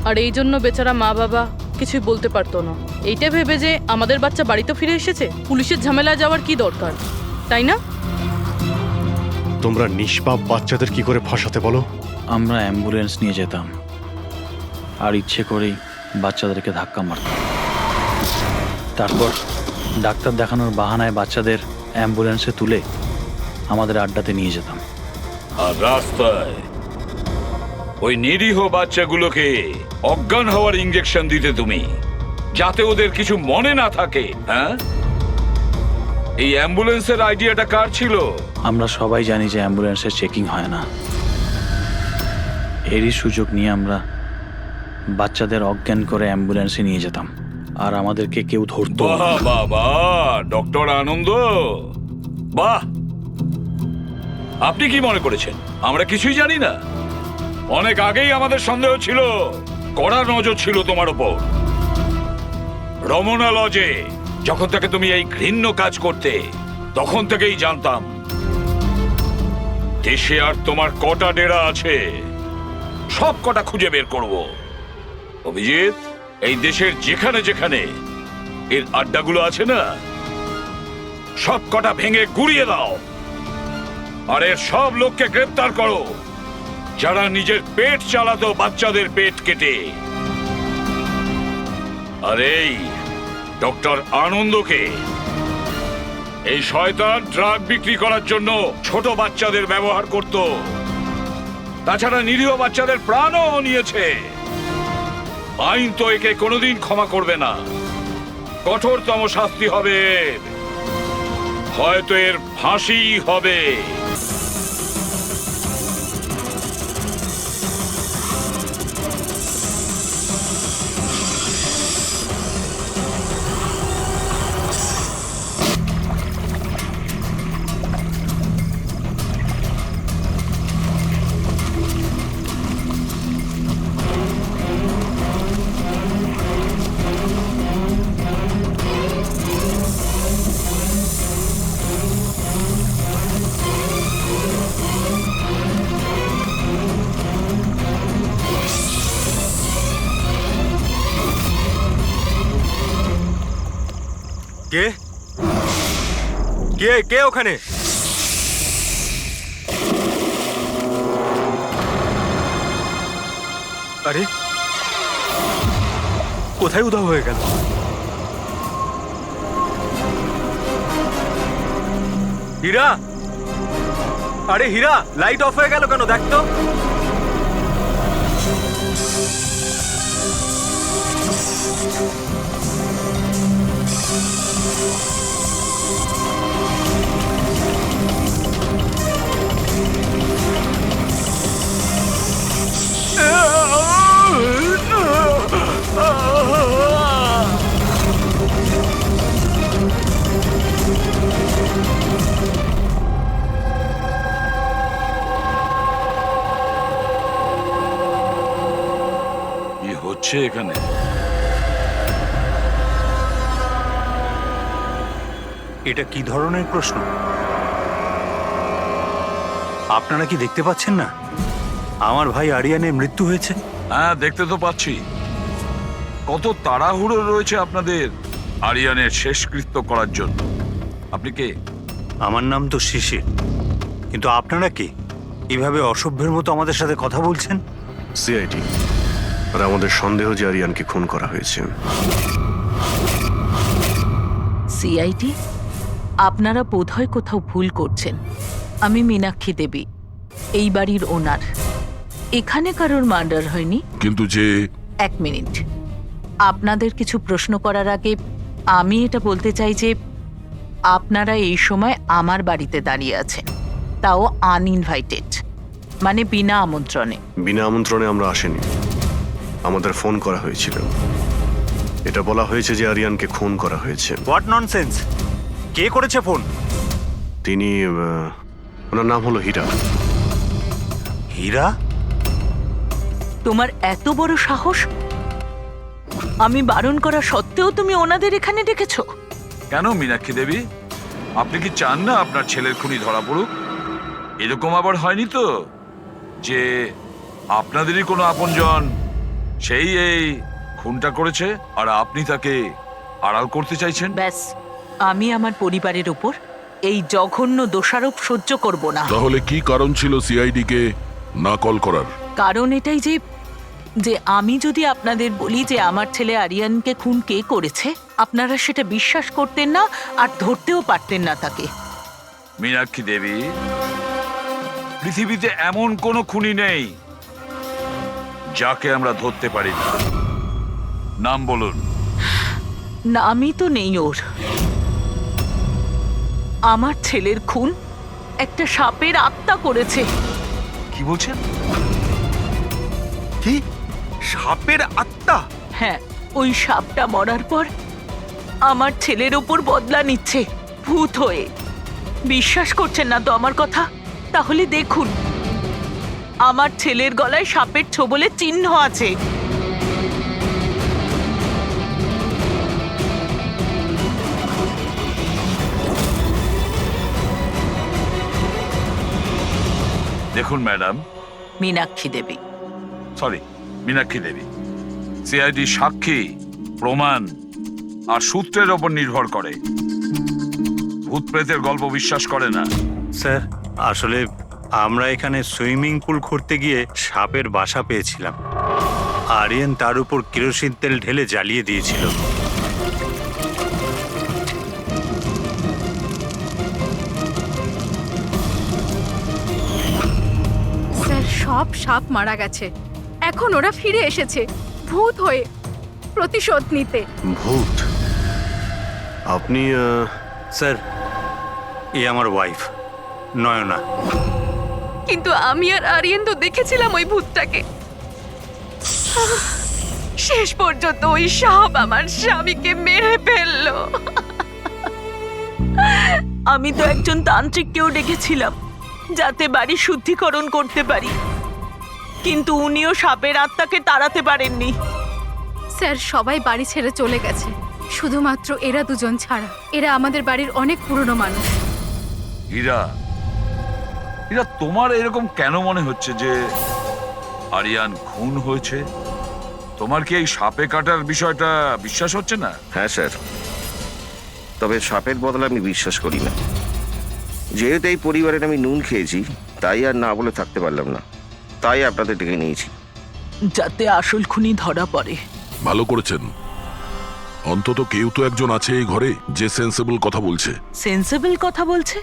আর এই জন্য বেচারা মা বাবা কিছুই বলতে পারতো না, এইটা ভেবে যে আমাদের বাচ্চা বাড়িতে ফিরে এসেছে, পুলিশের ঝামেলায় যাওয়ার কি দরকার, তাই না? তোমরা নিষ্পাপ বাচ্চাদের কি করে ফাঁসাতে বলো? আমরা অ্যাম্বুলেন্স নিয়ে যেতাম আর ইচ্ছে করেই বাচ্চাদেরকে ধাক্কা মারতাম। তারপর ডাক্তার দেখানোর বাহানায় বাচ্চাদের অ্যাম্বুলেন্সে তুলে আমাদের আড্ডাতে নিয়ে যেতাম। আর রাস্তায় ওই নিরীহ বাচ্চাগুলোকে অজ্ঞান হওয়ার ইঞ্জেকশন দিতে তুমি, যাতে ওদের কিছু মনে না থাকে। হ্যাঁ, এই অ্যাম্বুলেন্সের আইডিয়াটা কার ছিল? আমরা সবাই জানি যে অ্যাম্বুলেন্সের চেকিং হয় না। এরই সুযোগ নিয়ে আমরা বাচ্চাদের অজ্ঞান করে অ্যাম্বুলেন্সে নিয়ে যেতাম আর আমাদেরকে কেউ ধরতো না। বাহ বাহ বাহ ডক্টর আনন্দ, বাহ। আপনি কি মনে করেছেন আমরা কিছুই জানি না? অনেক আগেই আমাদের সন্দেহ ছিল, কড়া নজর ছিল তোমার ওপর। রমনা লজে যখন থেকে তুমি এই ঘৃণ্য কাজ করতে, তখন থেকেই জানতাম দেশে আর তোমার কটা ডেরা আছে সব কটা খুঁজে বের করব। অভিজিৎ, এই দেশের যেখানে যেখানে এর আড্ডাগুলো আছে না, সব কটা ভেঙে গুড়িয়ে দাও আর এর সব লোককে গ্রেফতার করো যারা নিজের পেট চালাতো বাচ্চাদের পেট কেটে। আর এই ডক্টর আনন্দকে, এই শয়তান ড্রাগ বিক্রি করার জন্য ছোট বাচ্চাদের ব্যবহার করত। তাছাড়া নিরীহ বাচ্চাদের প্রাণও নিয়েছে। আইন তো একে কোনোদিন ক্ষমা করবে না। কঠোরতম শাস্তি হবে, হয়তো এর ফাঁসি হবে। কে কে কে ওখানে? আরে কোথায় উধাও হয়ে গেল? হীরা, আরে হীরা, লাইট অফ হয়ে গেল কেন? দেখ তো। হচ্ছে এখানে? এটা কি ধরনের প্রশ্ন? আপনারা কি দেখতে পাচ্ছেন না আমার ভাই আরিয়ানের মৃত্যু হয়েছে? হ্যাঁ, দেখতে তো পাচ্ছি। কত তাড়াহুড়ো রয়েছে আপনাদের আরিয়ানের শেষকৃত্য করার জন্য। আপনি কে? আমার নাম তো শিশির, কিন্তু আপনারা কি এভাবে অসভ্যের মতো আমাদের সাথে কথা বলছেন? সিআইডি, আর আমাদের সন্দেহ যে আরিয়ানকে খুন করা হয়েছে। সিআইডি, আপনারা বোধহয় কোথাও ভুল করছেন। আমি মীনাক্ষী দেবী, এই বাড়ির ওনার। এখানে কারোর মার্ডার হয়নি। কিন্তু যে এক মিনিট, আপনাদের কিছু প্রশ্ন করার আগে আমি এটা বলতে চাই যে আপনারা এই সময় আমার বাড়িতে দাঁড়িয়ে আছেন, তাও আনইনভাইটেড, মানে বিনা আমন্ত্রণে। বিনা আমন্ত্রণে আমরা আসিনি, আমাদের ফোন করা হয়েছিল। এটা বলা হয়েছে যে আরিয়ানকে খুন করা হয়েছে। What nonsense! কে করেছে ফোন? তিনি ওনার নাম হলো হীরা। হীরা? তোমার এত বড় সাহস! আমি বারণ করা সত্ত্বেও তুমি ওনাদের এখানে ডেকেছো? কেন মীনাক্ষী দেবী, আপনি কি চান না আপনার ছেলের খুনি ধরা পড়ুক? এরকম আবার হয়নি তো যে আপনাদেরই কোনো আপনজন সেই এই খুনটা করেছে আর আপনি তাকে আড়াল করতে চাইছেন? ব্যাস, আমি আমার পরিবারের উপর এই জঘন্য দোষারোপ সহ্য করব না। তাহলে কি কারণ ছিল সিআইডি কে না কল করার? কারণ এটাই যে যে আমি যদি আপনাদের বলি যে আমার ছেলে আরিয়ানকে খুন কে করেছে, আপনারা সেটা বিশ্বাস করতেন না আর ধরতেও পারতেন না তাকে। মীনাক্ষী দেবী, পৃথিবীতে এমন কোনো খুনি নেই যাকে আমরা ধরতে পারি না। নাম বলুন। নামই তো নেই ওর। আমার ছেলের খুন একটা সাপের আত্মা করেছে। কি বলছেন? কি? সাপের আত্মা? হ্যাঁ, ওই সাপটা মরার পর আমার ছেলের ওপর বদলা নিচ্ছে ভূত হয়ে। বিশ্বাস করছেন না তো আমার কথা? তাহলে দেখুন, আমার ছেলের গলায় সাপের ছোবলের চিহ্ন আছে। দেখুন ম্যাডাম, মীনাক্ষী দেবী। সরি, মীনাক্ষী দেবী, সিআইডি সাক্ষী, প্রমাণ আর সূত্রের ওপর নির্ভর করে। ভূত প্রেতের গল্প বিশ্বাস করে না। স্যার, আসলে আমরা এখানে সুইমিং পুল করতে গিয়ে সাপের বাসা পেয়েছিলাম। আরিয়ান তার উপর কেরোসিন তেল ঢেলে জ্বালিয়ে দিয়েছিল। স্যার, সব সাপ মারা গেছে। এখন ওরা ফিরে এসেছে ভূত হয়ে প্রতিশোধ নিতে। ভূত? আপনি স্যার, এ আমার ওয়াইফ নয়না। কিন্তু আমি আর আরিয়ান তো দেখেছিলাম ওই ভূতটাকে। শেষ পর্যন্ত ওই সাপ আমার স্বামীকে মেরে ফেললো। আমি তো একজন তান্ত্রিককেও ডেকেছিলাম যাতে বাড়ি শুদ্ধিকরণ করতে পারি, কিন্তু উনিও সাপের আত্মাকে তাড়াতে পারেননি। স্যার, সবাই বাড়ি ছেড়ে চলে গেছে, শুধুমাত্র এরা দুজন ছাড়া। এরা আমাদের বাড়ির অনেক পুরনো মানুষ। হীরা, হীরা, তোমার এরকম কেন মনে হচ্ছে যে আরিয়ান খুন হয়েছে? তোমার কি এই সাপে কাটার বিষয়টা বিশ্বাস হচ্ছে না? হ্যাঁ স্যার, তবে সাপের বদলে আমি বিশ্বাস করি না। যেহেতু এই পরিবারের আমি নুন খেয়েছি, তাই আর না বলে থাকতে পারলাম না, তাই আপনাদের ডেকে নিয়েছি। যাতে আসল খুনি ধরা পড়ে। ভালো করেছেন। অন্তত কেউ তো একজন আছে এই ঘরে যে সেন্সেবল কথা বলছে। সেন্সিবল কথা বলছে?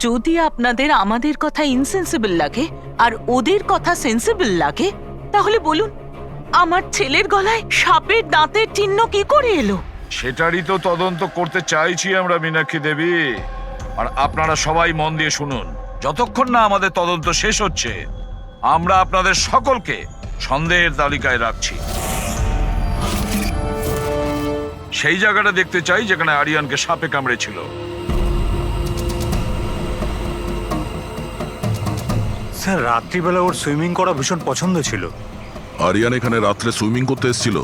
যদি আপনাদের আমাদের কথা ইনসেন্সিবল লাগে আর ওদের কথা সেন্সিবল লাগে, তাহলে বলুন আমার ছেলের গলায় সাপের দাঁতের চিহ্ন কি করে এলো? সেটারই তো তদন্ত করতে চাইছি আমরা মীনাক্ষী দেবী। আর আপনারা সবাই মন দিয়ে শুনুন, যতক্ষণ না আমাদের তদন্ত শেষ হচ্ছে আমরা আপনাদের সকলকে সন্দেহের তালিকায় রাখছি। সেই জায়গাটা দেখতে চাই যেখানে আরিয়ানকে সাপে কামড়েছিল। স্যার, রাত্রিবেলা ওর সুইমিং করা ভীষণ পছন্দ ছিল। আরিয়ান এখানে রাত্রে সুইমিং করতে এসেছিল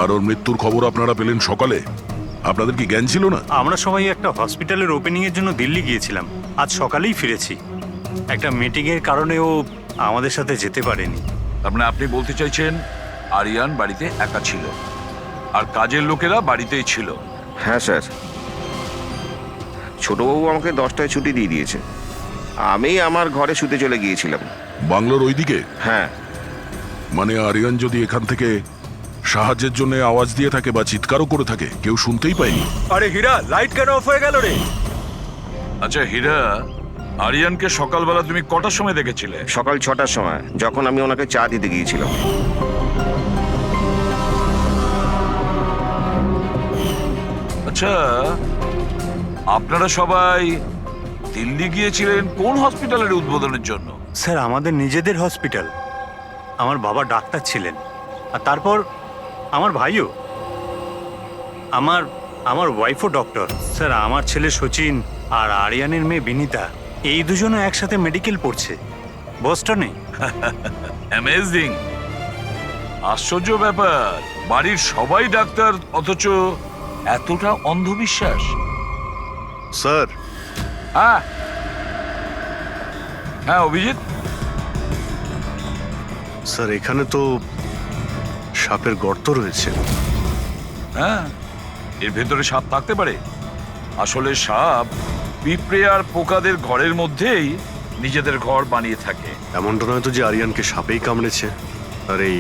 আর ওর মৃত্যুর খবর আপনারা পেলেন সকালে। আপনাদের কি জ্ঞান ছিল না? আমরা সবাই একটা হসপিটালের ওপেনিং এর জন্য দিল্লি গিয়েছিলাম, আজ সকালেই ফিরেছি। একটা মিটিং এর কারণে ও আমাদের সাথে যেতে পারেনি। তার মানে আপনি বলতে চাইছেন আরিয়ান বাড়িতে একা ছিল আর কাজের লোকেরা বাড়িতেই ছিল? হ্যাঁ স্যার, ছোটবাবু আমাকে 10টায় ছুটি দিয়ে দিয়েছে। আমি আমার ঘরে শুতে চলে গিয়েছিলাম। বাংলোর ওইদিকে? হ্যাঁ। মানে আরিয়ান যদি এখান থেকে সাহায্যের জন্য আওয়াজ দিয়ে থাকে বা চিৎকারও করে থাকে, কেউ শুনতেই পায়নি? আরে হীরা, লাইট কেন অফ হয়ে গেল রে? আচ্ছা হীরা, আরিয়ানকে সকালবেলা তুমি কটার সময় দেখেছিলে? সকাল 6টার সময়, যখন আমি ওনাকে চা দিতে গিয়েছিলাম। আচ্ছা, আপনারা সবাই দিল্লি গিয়েছিলেন কোন হসপিটালের উদ্বোধনের জন্য? স্যার, আমাদের নিজেদের হসপিটাল। আমার বাবা ডাক্তার ছিলেন, আর তারপর আমার ভাইও, আমার ওয়াইফও ডক্টর। স্যার, আমার ছেলে সচিন আর আরিয়ানের মেয়ে বিনীতা, এই দুজনও একসাথে মেডিকেল পড়ছে বোস্টনে। অ্যামেজিং, আশ্চর্য ব্যাপার। বাড়ির সবাই ডাক্তার অথচ এতটা অন্ধবিশ্বাস। স্যার। হ্যাঁ হ্যাঁ অভিজিৎ। স্যার, এখানে তো সাপের গর্ত রয়েছে। হ্যাঁ, এর ভেতরে সাপ থাকতে পারে। আসলে সাপ পিঁপড়ে আর পোকাদের ঘরের মধ্যেই নিজেদের ঘর বানিয়ে থাকে। এমনটা নয় তো যে আরিয়ানকে সাপেই কামড়েছে আর এই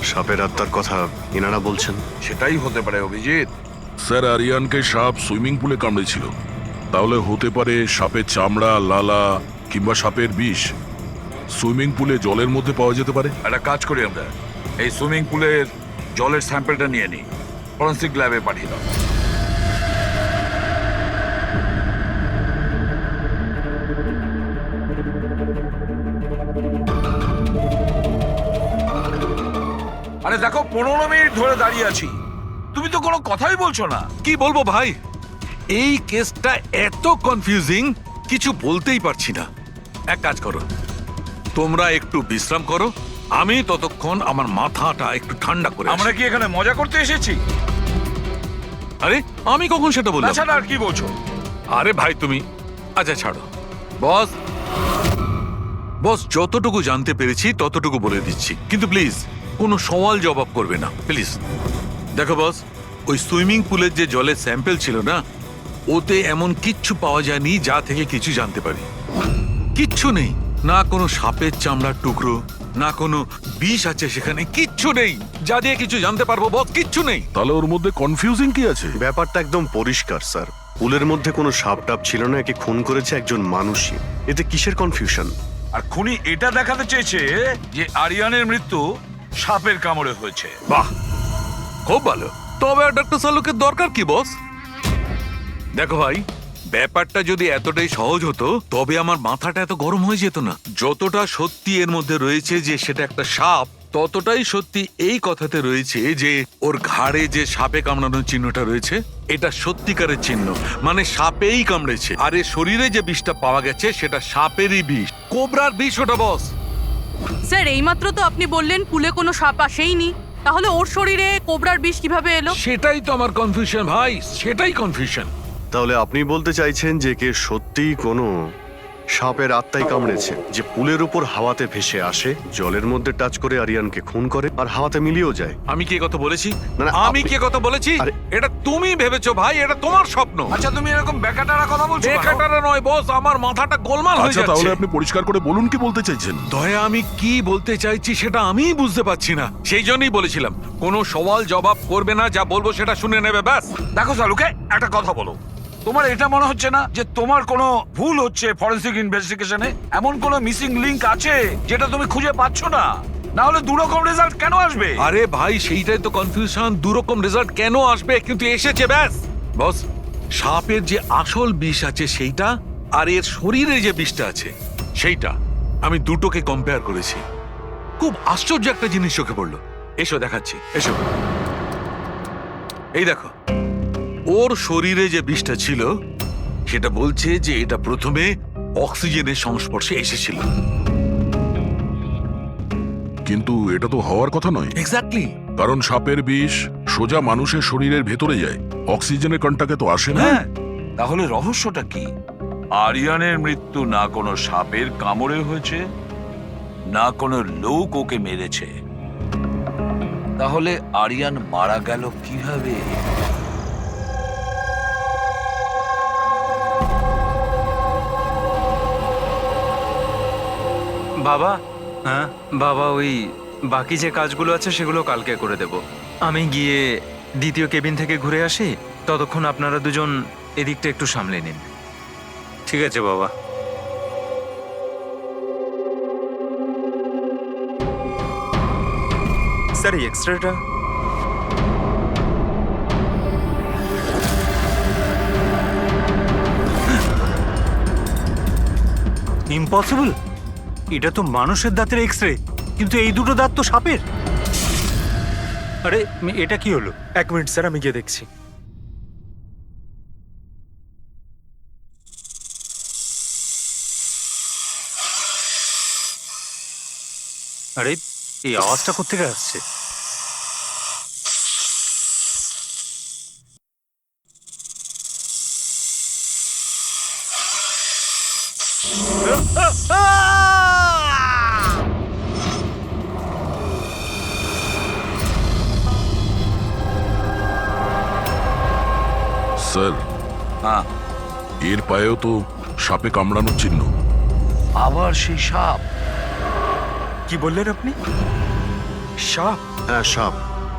সাপের আত্মার কথা এনারা বলছেন? সেটাই হতে পারে অভিজিৎ। স্যার, আরিয়ানকে সাপ সুইমিং পুলে কামড়েছিল, তাহলে হতে পারে সাপের চামড়া, লালা কিংবা সাপের বিষ সুইমিং পুলে জলের মধ্যে পাওয়া যেতে পারে। একটা কাজ করি আমরা, এই সুইমিং পুলের জলের স্যাম্পলটা নিয়ে নিই, ফরেন্সিক ল্যাবে পাঠিয়ে দাও। আরে দেখো, 15 মিনিট ধরে দাঁড়িয়ে আছি, তুমি তো কোনো কথাই বলছো না। কি বলবো ভাই, এই কেসটা এত কনফিউজিং, কিছু বলতেই পারছি না। এক কাজ করো, তোমরা একটু বিশ্রাম করো, আমি ততক্ষণ আমার মাথাটা একটু ঠান্ডা করে আমরা কি এখানে মজা করতে এসেছি? আরে আমি কখন সেটা বললাম? তাছাড়া আর কি বলছো? আরে ভাই তুমি, আচ্ছা ছাড়ো। বস বস, যতটুকু জানতে পেরেছি ততটুকু বলে দিচ্ছি, কিন্তু প্লিজ কোনো সওয়াল জবাব করবে না প্লিজ। দেখো বস, ওই সুইমিং পুলের যে জলের স্যাম্পল ছিল না, ওতে এমন কিচ্ছু পাওয়া যায়নি যা থেকে কিছু জানতে পারি। কিচ্ছু নেই, না কোনো সাপের চামড়ার টুকরো, না কোনো বিষ আছে সেখানে, কিচ্ছু নেই যা দিয়ে কিছু জানতে পারবো বস, কিচ্ছু নেই। তাহলে ওর মধ্যে কনফিউজিং কি আছে? ব্যাপারটা একদম পরিষ্কার স্যার। পুলের মধ্যে কোনো সাপ টাপ ছিল না, একে খুন করেছে একজন মানুষই। এতে কিসের কনফিউশন? আর খুনি এটা দেখাতে চেয়েছে যে আরিয়ানের মৃত্যু সাপের কামড়ে হয়েছে। বাহ, খুব ভালো। তবে ডক্টর সালুকের দরকার কি বস? দেখো ভাই, ব্যাপারটা যদি এতটাই সহজ হতো তবে আমার মাথাটা এত গরম হয়ে যেত না। যতটা সত্যি এর মধ্যে রয়েছে যে সেটা একটা সাপ, ততটাই সত্যি এই কথাতে রয়েছে যে ওর ঘাড়ে যে সাপে কামড়ানোর চিহ্নটা রয়েছে, এটা সত্যিকারের চিহ্ন, মানে সাপেই কামড়েছে। আর এর শরীরে যে বিষটা পাওয়া গেছে সেটা সাপেরই বিষ, কোবরার বিষ ওটা বস। স্যার, এইমাত্র তো আপনি বললেন পুলে কোনো সাপ আসেইনি, তাহলে ওর শরীরে কোবরার বিষ কিভাবে এলো? সেটাই তো আমার কনফিউশন ভাই, সেটাই কনফিউশন। তাহলে আপনি বলতে চাইছেন যে কে সত্যিই কোনো সাপের আত্মাই কামড়েছে, যে পুলের উপর হাওয়াতে ভেসে আসে, জলের মধ্যে টাচ করে আরিয়ানকে খুন করে আর হাওয়াতে মিলিয়েও যায়। আমি কি কথা বলেছি? না, আমি কি কথা বলেছি? এটা তুমি ভেবেছো ভাই, এটা তোমার স্বপ্ন। আচ্ছা, তুমি এরকম বেকাটারা কথা বলছো? বেকাটারা নয় বস, আমার মাথাটা গোলমাল হয়ে আচ্ছা, যাচ্ছে। তাহলে আপনি পরিষ্কার করে বলুন কি বলতে চাইছেন। দয়া, আমি কি বলতে চাইছি সেটা আমিই বুঝতে পারছি না, সেই জন্যই বলেছিলাম কোনো সওয়াল জবাব করবে না, যা বলবো সেটা শুনে নেবে ব্যাস। দেখো সালুকে, একটা কথা বলো, তোমার এটা মনে হচ্ছে না যে তোমার কোনো ভুল হচ্ছে ফরেন্সিক ইনভেস্টিগেশনে? এমন কোনো মিসিং লিংক আছে যেটা তুমি খুঁজে পাচ্ছ না? না হলে দুরকম রেজাল্ট কেন আসবে? আরে ভাই, সেইটাই তো কনফিউশন, দুরকম রেজাল্ট কেন আসবে, কিন্তু এসেছে ব্যাস। বস, সাপের যে আসল বিষ আছে সেইটা, আর এর শরীরে যে বিষটা আছে সেইটা, আমি দুটোকে কম্পেয়ার করেছি। খুব আশ্চর্য একটা জিনিস চোখে পড়লো। এসো দেখাচ্ছি, এসো। এই দেখো, ওর শরীরে যে বিষটা ছিল সেটা বলছে যে এটা প্রথমে অক্সিজেনের সংস্পর্শে এসেছিল। কিন্তু এটা তো হওয়ার কথা নয়। এক্স্যাক্টলি। কারণ সাপের বিষ সোজা মানুষের শরীরের ভেতরে যায়, অক্সিজেনের কন্টাক্টে তো আসে না। হ্যাঁ, তাহলে রহস্যটা কি? আরিয়ানের মৃত্যু না কোনো সাপের কামড়ে হয়েছে, না কোনো লোক ওকে মেরেছে। তাহলে আরিয়ান মারা গেল কিভাবে? বাবা, হ্যাঁ বাবা, ওই বাকি যে কাজগুলো আছে সেগুলো কালকে করে দেব। আমি গিয়ে দ্বিতীয় কেবিন থেকে ঘুরে আসি, ততক্ষণ আপনারা দুজন এদিকটা একটু সামলে নিন। ঠিক আছে বাবা। স্যার, এই এক্সট্রাটা ইম্পসিবল, এটা তো মানুষের দাঁতের এক্স রে, কিন্তু এই দুটো দাঁত তো সাপের। আরে এটা কি হলো? 1 মিনিট স্যার, আমি গিয়ে দেখছি। আরে এই আওয়াজটা কোত্থেকে আসছে? স্যার, হ্যাঁ, এর পায়েও তো সাপে কামড়ানোর চিহ্ন। আবার সেই সাপ? কি বললেন আপনি? সাপ? হ্যাঁ, সাপ।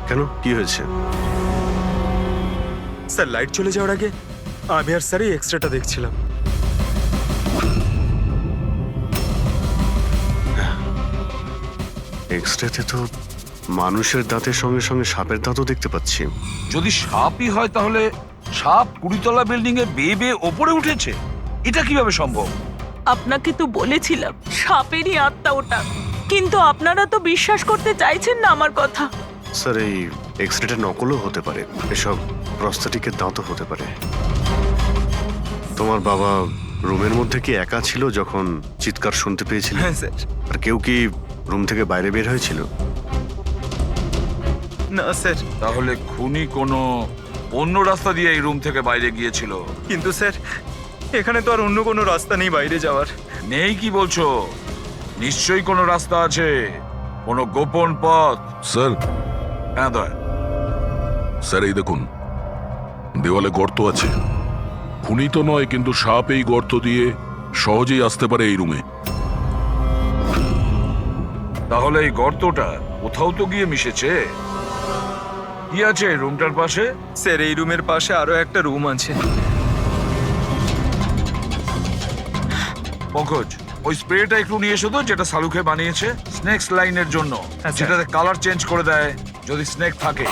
কেন, কি হয়েছে? স্যার, লাইট চলে যাওয়ার আগে আমি আর স্যার এই এক্সট্রাটা দেখছিলাম। এক্সরেতে তো মানুষের দাঁতের সঙ্গে সঙ্গে সাপের দাঁতও দেখতে পাচ্ছি। যদি সাপই হয় তাহলে সাপ 20তলা বিল্ডিং এ বেয়ে বেয়ে ওপরে উঠেছে, এটা কিভাবে সম্ভব? আপনাকে তো বলেছিলাম সাপেরই আত্মা ওটা, কিন্তু আপনারা তো বিশ্বাস করতে চাইছেন না আমার কথা। স্যার, এই এক্সরেটা নকলও হতে পারে, এসব প্রস্থেটিকের দাঁতও হতে পারে। তোমার বাবা রুমের মধ্যে কি একা ছিল যখন চিৎকার শুনতে পেয়েছিল? হ্যাঁ স্যার। আর কেউ কি রুম থেকে বাইরে বের হয়েছিল? না স্যার। তাহলে খুনি কোনো অন্য রাস্তা দিয়ে এই রুম থেকে বাইরে গিয়েছিল। কিন্তু স্যার, এখানে তো আর অন্য কোনো রাস্তা নেই বাইরে যাওয়ার। নেই কি বলছো? নিশ্চয়ই কোনো রাস্তা আছে, কোনো গোপন পথ। স্যার, হ্যাঁ দয়া। স্যার এই দেখুন, দেওয়ালে গর্ত আছে। খুনি তো নয়, কিন্তু সাপ এই গর্ত দিয়ে সহজেই আসতে পারে এই রুমে। তাহলে এই গর্তটা কোথাও তো গিয়ে মিশেছে। কি আছে এই রুমটার পাশে? স্যার, এই রুমের পাশে আরো একটা রুম আছে। পঙ্কজ, ওই স্প্রেটা একটু নিয়ে এসো তো, যেটা সালুকে বানিয়েছে স্নেক্স লাইনের জন্য, যেটাতে কালার চেঞ্জ করে দেয় যদি স্নেক থাকে।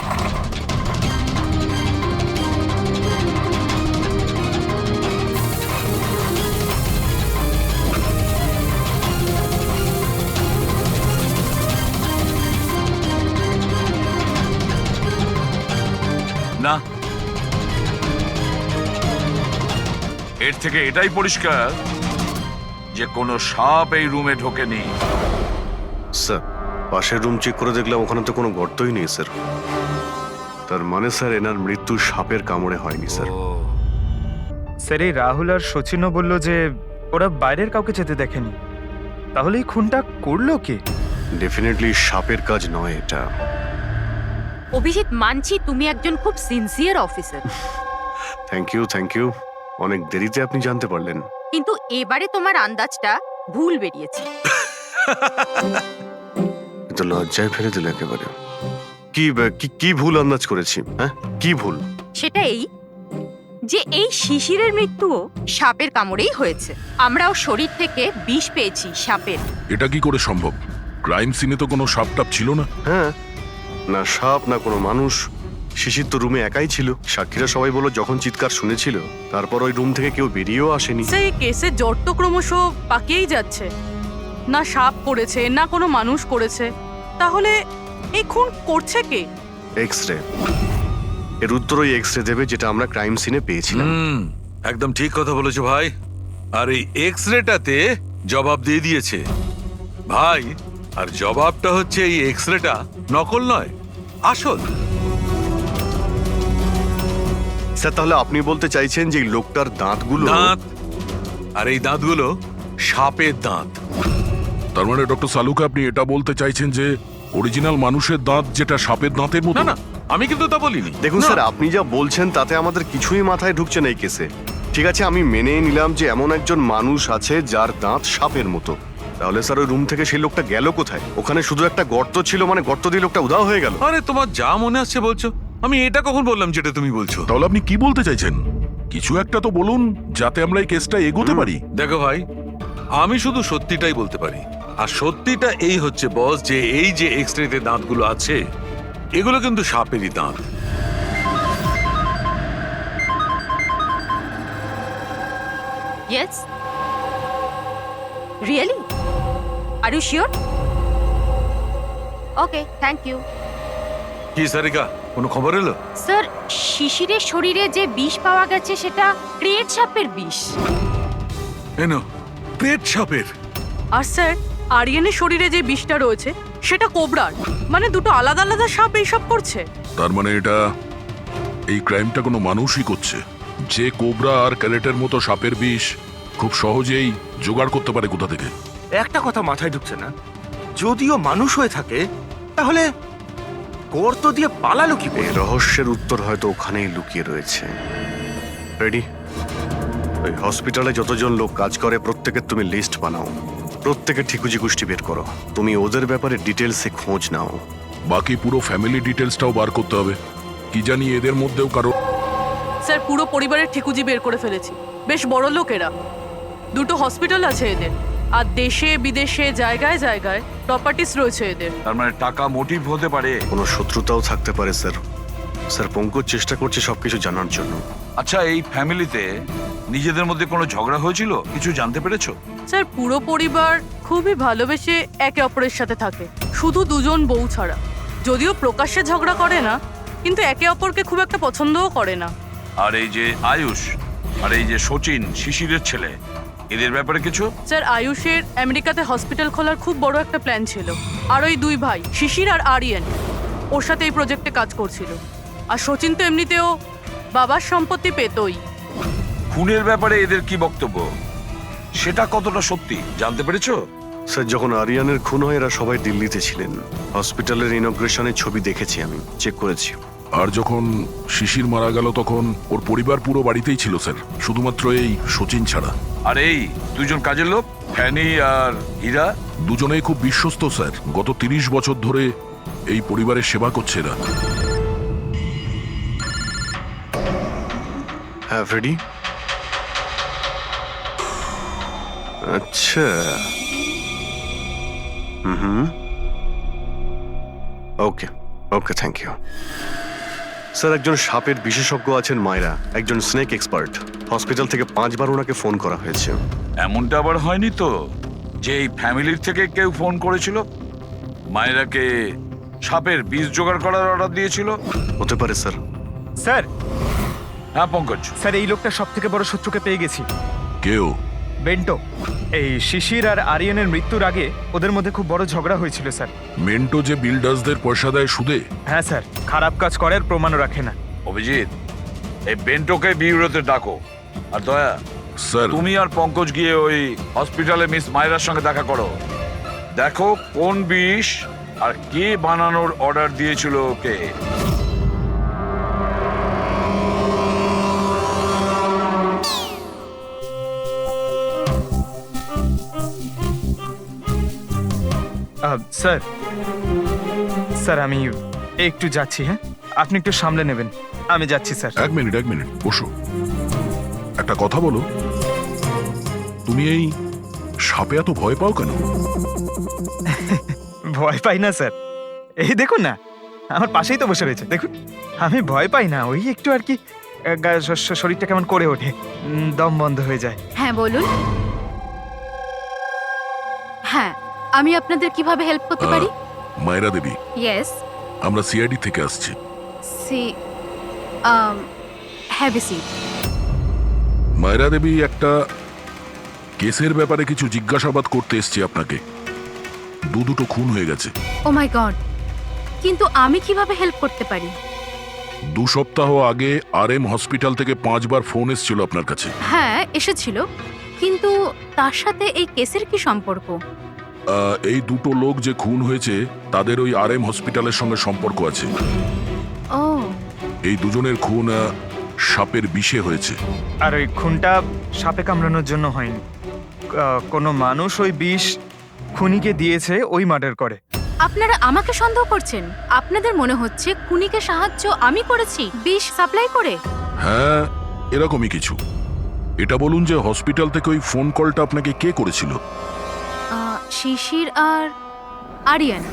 না, এর থেকে এটাই পরিষ্কার যে কোনো সাপ এই রুমে ঢোকেনি। স্যার, পাশের রুম চেক করে দেখলাম ওখানে তো কোনো গর্তই নেই স্যার। তার মানে স্যার, এনার মৃত্যু সাপের কামড়ে হয়নি স্যার। স্যার, এই রাহুল আর সচিনও বললো যে ওরা বাইরের কাউকে যেতে দেখেনি। তাহলে এই খুনটা করলো কে? ডেফিনেটলি সাপের কাজ নয় এটা। অভিজিৎ, মানছি তুমি একজন খুব সিনসিয়ার অফিসার, থ্যাংক ইউ। অনেক দেরিতে আপনি জানতে পারলেন। কিন্তু এবারে তোমার আন্দাজটা ভুল বেরিয়েছে। কিন্তু লজ্জায় ফেলে দিল একেবারে। কি ভুল আন্দাজ করেছি? হ্যাঁ, কি ভুল? সেটা এই যে এই শিশিরের মৃত্যুও সাপের কামড়েই হয়েছে। আমরা ওর শরীর থেকে বিষ পেয়েছি সাপের। এটা কি করে সম্ভব? ক্রাইম সিনে তো কোনো সাপ টাপ ছিল না। হ্যাঁ, না সাপ না কোনো মানুষ। শিশির তো রুমে একাই ছিল। সাক্ষীরা সবাই বলল যখন চিৎকার শুনেছিল তারপর ওই রুম থেকে কেউ বেরিয়েও আসেনি। সেই কেসের জট তো ক্রমশ পাকিয়েই যাচ্ছে। না সাপ করেছে, না কোনো মানুষ করেছে। তাহলে এই খুন করছে কে? এক্সরে। এর উত্তর ওই এক্সরে দেবে যেটা আমরা ক্রাইম সিনে পেয়েছিলাম। একদম ঠিক কথা বলেছো ভাই। আর এই এক্স রেটাতে জবাব দিয়ে দিয়েছে। ভাই, আর জবাবটা হচ্ছে এই এক্সরেটা নকল নয়, আসল। স্যার তাহলে আপনি বলতে চাইছেন যে এই লোকটার দাঁতগুলো দাঁত, আর এই দাঁতগুলো সাপের দাঁত। তার মানে ডক্টর সালুকে আপনি এটা বলতে চাইছেন যে অরিজিনাল মানুষের দাঁত যেটা সাপের দাঁতের মতো? না না, আমি কিন্তু তা বলিনি। দেখুন না। স্যার, আপনি যা বলছেন তাতে আমাদের কিছুই মাথায় ঢুকছে না এই কেসে। ঠিক আছে, আমি মেনে নিলাম যে এমন একজন মানুষ আছে যার দাঁত সাপের মতো। তাহলে স্যার ওই রুম থেকে সেই লোকটা গেল কোথায়? ওখানে শুধু একটা গর্ত ছিল, মানে গর্ত দিয়ে লোকটা উধাও হয়ে গেল। আরে তোমার যা মনে আসছে বলছো, আমি এটা কখন বললাম যেটা তুমি বলছো? তাহলে আপনি কি বলতে চাইছেন? কিছু একটা তো বলুন যাতে আমরা এই কেসটা এগোতে পারি। দেখো ভাই, আমি শুধু সত্যিটাই বলতে পারি, আর সত্যিটা এই হচ্ছে বস, যে এই যে এক্সরেতে দাঁতগুলো আছে এগুলো কিন্তু সাপেরই দাঁত। Yes, really? Are you sure? Okay, thank you. কি সারিকা, কোনো খবর এলো? স্যার, শিশিরের শরীরে যে বিষ পাওয়া গেছে সেটা ক্রিয়েট সাপের বিষ। এনো, পেট সাপের। আর স্যার, আরিয়ানের শরীরে যে বিষটা রয়েছে সেটা কোবরার। মানে দুটো আলাদা আলাদা সাপ এইসব করছে। তার মানে এটা, এই ক্রাইমটা কোনো মানুষই করছে, যে কোবরা আর ক্যারেটের মতো সাপের বিষ খুব সহজেই জোগাড় করতে পারে কোথা থেকে। একটা কথা মাথায় ঢুকছে না, যদিও মানুষ হয়ে থাকে তাহলে গর্ত দিয়ে পালালো কি করে? এই রহস্যের উত্তর হয়তো ওখানেই লুকিয়ে রয়েছে। রেডি? ওই হসপিটালে যতজন লোক কাজ করে প্রত্যেকের তুমি লিস্ট বানাও, প্রত্যেকের ঠিকুজি গোষ্ঠী বের করো, তুমি ওদের ব্যাপারে ডিটেলসে খোঁজ নাও। বাকি পুরো ফ্যামিলি ডিটেলসটাও বার করতে হবে। কি জানি এদের মধ্যেও কারো। স্যার, পুরো পরিবারের ঠিকুজি বের করে ফেলেছি। বেশ বড় লোক এরা। দুটো হসপিটাল আছে এদের, আর দেশে বিদেশে জায়গায় জায়গায় প্রপার্টিস রয়েছে এদের। তার মানে টাকা মোটিভ হতে পারে। কোনো শত্রুতাও থাকতে পারে স্যার। স্যার, পঙ্কজ চেষ্টা করছে সবকিছু জানার জন্য। আচ্ছা, এই ফ্যামিলিতে নিজেদের মধ্যে কোনো ঝগড়া হয়েছিল? কিছু জানতে পেরেছো? স্যার, পুরো পরিবার খুবই ভালোবেসে একে অপরের সাথে থাকে, শুধু দুজন বউ ছাড়া। যদিও প্রকাশ্যে ঝগড়া করে না, কিন্তু একে অপরকে খুব একটা পছন্দও করে না। আর এই যে আয়ুষ আর এই যে সচিন, শিশিরের ছেলে, এদের ব্যাপারে কিছু? স্যার, আয়ুষের আমেরিকাতে হসপিটাল খোলার খুব বড় একটা প্ল্যান ছিল। আর ওই দুই ভাই শিশির আর আরিয়ান ওর সাথে এই প্রজেক্টে কাজ করছিল। আর সচিন তো এমনিতেও বাবার সম্পত্তি পেতই। খুনের ব্যাপারে এদের কি বক্তব্য, সেটা কতটা সত্যি জানতে পেরেছো? স্যার, যখন আরিয়ানের খুন হয় এরা সবাই দিল্লিতে ছিলেন। হসপিটালের ইনগ্রেশনের ছবি দেখেছি, আমি চেক করেছি। আর যখন শিশির মারা গেল তখন ওর পরিবার পুরো বাড়িতেই ছিল স্যার, শুধুমাত্র এই সচিন ছাড়া। আর এই দুজন কাজের লোক, ফ্যানি আর হীরা, দুজনেই খুব বিশ্বস্ত স্যার। গত 30 বছর ধরে এই পরিবারের সেবা করছে এরা। হ্যাঁ, রেডি? আচ্ছা, ওকে ওকে, থ্যাংক ইউ স্যার। একজন সাপের বিশেষজ্ঞ আছেন মায়রা, একজন স্নেক এক্সপার্ট। হসপিটাল থেকে 5 বার ওনাকে ফোন করা হয়েছে। এমনটা আবার হয়নি তো যে এই ফ্যামিলির থেকে কেউ ফোন করেছিল মায়েরাকে সাপের বীজ জোগাড় করার অর্ডার দিয়েছিল? হতে পারে স্যার। স্যার। হ্যাঁ পঙ্কজ। স্যার, এই লোকটা সব থেকে বড় শত্রুকে পেয়ে গেছি। কেউ? বেন্টো। এই শিশির আর আরিয়ানের মৃত্যুর আগে ওদের মধ্যে খুব বড় ঝগড়া হয়েছিল স্যার। মেন্টো যে বিল্ডার্সদের পয়সা দেয় সুদে? হ্যাঁ স্যার, খারাপ কাজ করার প্রমাণও রাখে না। অভিজিৎ, এই বেন্টোকে বিউরোতে ডাকো। আর দয়া স্যার, তুমি আর পঙ্কজ গিয়ে ওই হসপিটালে মিস মায়রার সঙ্গে দেখা করো। দেখো কোন বিষ আর কে বানানোর অর্ডার দিয়েছিল ওকে। স্যার, স্যার আমি একটু যাচ্ছি। হ্যাঁ, আপনি একটু সামলে নেবেন। আমি যাচ্ছি স্যার। এক মিনিট বসো। একটা কথা বলো, তুমি এই সাপে এত ভয় পাও কেন? ভয় পাই না স্যার, এই দেখুন না, আমার পাশেই তো বসে রয়েছে, দেখুন। আমি ভয় পাই না, ওই একটু আর কি শরীরটা কেমন করে ওঠে, দম বন্ধ হয়ে যায়। হ্যাঁ বলুন। হ্যাঁ, আমি আপনাদের কিভাবে হেল্প করতে পারি? মায়রা দেবী, ইয়েস। আমরা সিআইডি থেকে আসছি। Have a seat. মায়রা দেবী, একটা কেসের ব্যাপারে কিছু জিজ্ঞাসাবাদ করতে এসছি আপনাকে। দুটো খুন হয়ে গেছে। ও মাই গড, কিন্তু আমি কিভাবে হেল্প করতে পারি? 2 সপ্তাহ আগে RM হসপিটাল থেকে 5 বার ফোন এসেছিল আপনার কাছে। হ্যাঁ এসেছিল, কিন্তু তার সাথে এই কেসের কি সম্পর্ক? এই দুটো লোক যে খুন হয়েছে তাদের ওই RM হসপিটালের সঙ্গে সম্পর্ক আছে। ও, এই দুজনের খুন সাপের বিষে হয়েছে। আর ওই খুনটা সাপে কামড়ানোর জন্য হয়নি। কোনো মানুষ ওই বিষ খুনিকে দিয়েছে ওই মার্ডার করে। আপনারা আমাকে সন্দেহ করছেন? আপনাদের মনে হচ্ছে খুনিকে সাহায্য আমি করেছি বিষ সাপ্লাই করে? হ্যাঁ, এরকমই কিছু। এটা বলুন যে হসপিটাল থেকে ওই ফোন কলটা আপনাকে কে করেছিল? শিশির আর আরিয়ান।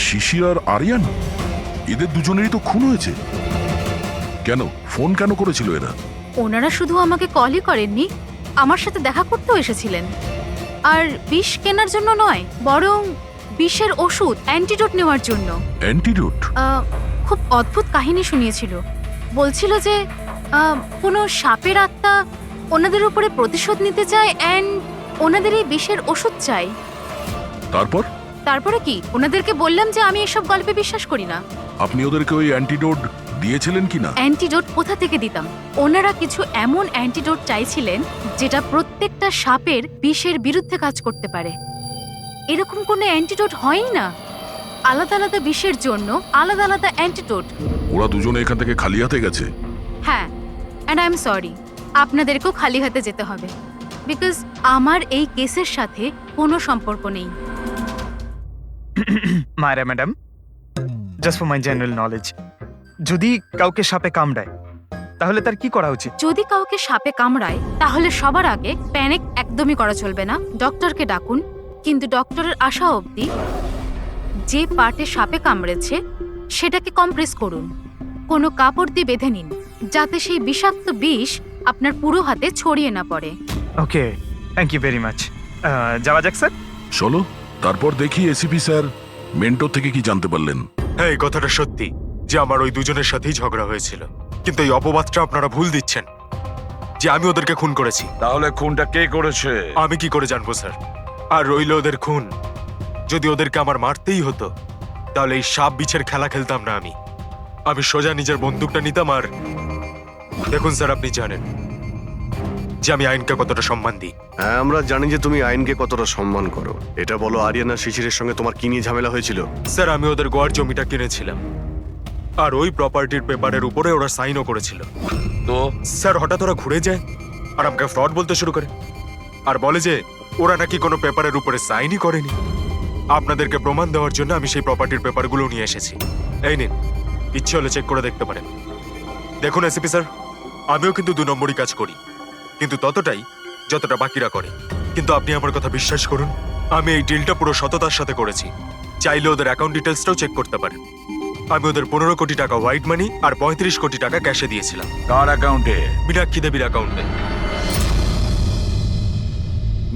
শিশির আর আরিয়ান? এদের দুজনেরই তো খুন হয়েছে। কেন ফোন কেন করেছিল এরা? ওনারা শুধু আমাকে কলই করেননি, আমার সাথে দেখা করতেও এসেছিলেন। আর বিষ কেনার জন্য নয়, বরং বিষের ওষুধ অ্যান্টিডোট নেওয়ার জন্য। অ্যান্টিডোট? খুব অদ্ভুত কাহিনী শুনিয়েছিল। বলছিল যে কোনো সাপের আত্মা ওনাদের উপরে প্রতিশোধ নিতে চায় অ্যান্ড ওনাদের এই বিষের ওষুধ চাই। তারপরে কি? ওনাদেরকে বললাম যে আমি এসব গল্পে বিশ্বাস করি না। আপনি ওদেরকে ওই অ্যান্টিডোট দিয়েছিলেন কি না? অ্যান্টিডোট কোথা থেকে দিতাম? ওনারা কিছু এমন অ্যান্টিডোট চাইছিলেন যেটা প্রত্যেকটা সাপের বিষের বিরুদ্ধে কাজ করতে পারে। এরকম কোনো অ্যান্টিডোট হয়ই না। আলাদা আলাদা বিষের জন্য আলাদা আলাদা অ্যান্টিডোট। ওরা দুজনে এখান থেকে খালি হাতে গেছে? হ্যাঁ, অ্যান্ড আই এম সরি, আপনাদেরকেও খালি হাতে যেতে হবে, বিকজ আমার এই কেসের সাথে কোনো সম্পর্ক নেই। মায়েরা madam, just for my general knowledge, যদি কাউকে সাপে কামড়ায় তাহলে তার কি করা উচিত? যদি কাউকে সাপে কামড়ায় তাহলে সবার আগে প্যানিক একদমই করা চলবে না। ডক্টরকে ডাকুন, কিন্তু ডক্টরের আসা অবধি যে পার্টে সাপে কামড়েছে সেটাকে কম্প্রেস করুন। কোনো কাপড় দিয়ে বেঁধে নিন যাতে সেই বিষাক্ত বিষ আপনার পুরো হাতে ছড়িয়ে না পড়ে। ওকে, থ্যাংক ইউ ভেরি মাচ। যাওয়া যাক স্যার। চলো, তারপর দেখি এসিপি স্যার মেন্টর থেকে কি জানতে পারলেন। হ্যাঁ, এই কথাটা সত্যি যে আমার ওই দুজনের সাথেই ঝগড়া হয়েছিল, কিন্তু এই অপবাদটা আপনারা ভুল দিচ্ছেন যে আমি ওদেরকে খুন করেছি। তাহলে খুনটা কে করেছে? আমি কি করে জানবো স্যার? আর রইল ওদের খুন, যদি ওদেরকে আমার মারতেই হতো তাহলে এই সাপ বিছের খেলা খেলতাম না। আমি সোজা নিজের বন্দুকটা নিতাম। আর দেখুন স্যার, আপনি জানেন যে আমি আইনকে কতটা সম্মান দিই। হ্যাঁ, আমরা জানি যে তুমি আইনকে কতটা সম্মান করো। এটা বলো, আরিয়ানা শিশিরের সঙ্গে তোমার কি নিয়ে ঝামেলা হয়েছিল? স্যার, আমি ওদের গোয়ার জমিটা কিনেছিলাম, আর ওই প্রপার্টির পেপারের উপরে ওরা সাইনও করেছিল। তো স্যার, হঠাৎ ওরা ঘুরে যায় আর আমাকে ফ্রড বলতে শুরু করে, আর বলে যে ওরা নাকি কোনো পেপারের উপরে সাইনই করেনি। আপনাদেরকে প্রমাণ দেওয়ার জন্য আমি সেই প্রপার্টির পেপারগুলো নিয়ে এসেছি। এই নিন, ইচ্ছে হলে চেক করে দেখতে পারেন। দেখুন এসিপি স্যার, আমিও কিন্তু 2 নম্বরই কাজ করি, কিন্তু ততটাই যতটা বাকিরা করে। কিন্তু আপনি আমার কথা বিশ্বাস করুন, আমি এই ডিলটা পুরো সততার সাথে করেছি। চাইলে ওদের অ্যাকাউন্ট ডিটেলসটাও চেক করতে পারেন। আমি ওদের 15 কোটি টাকা হোয়াইট মানি আর 35 কোটি টাকা ক্যাশে দিয়েছিলাম। কার অ্যাকাউন্টে? মীনাক্ষী দেবীর অ্যাকাউন্টে।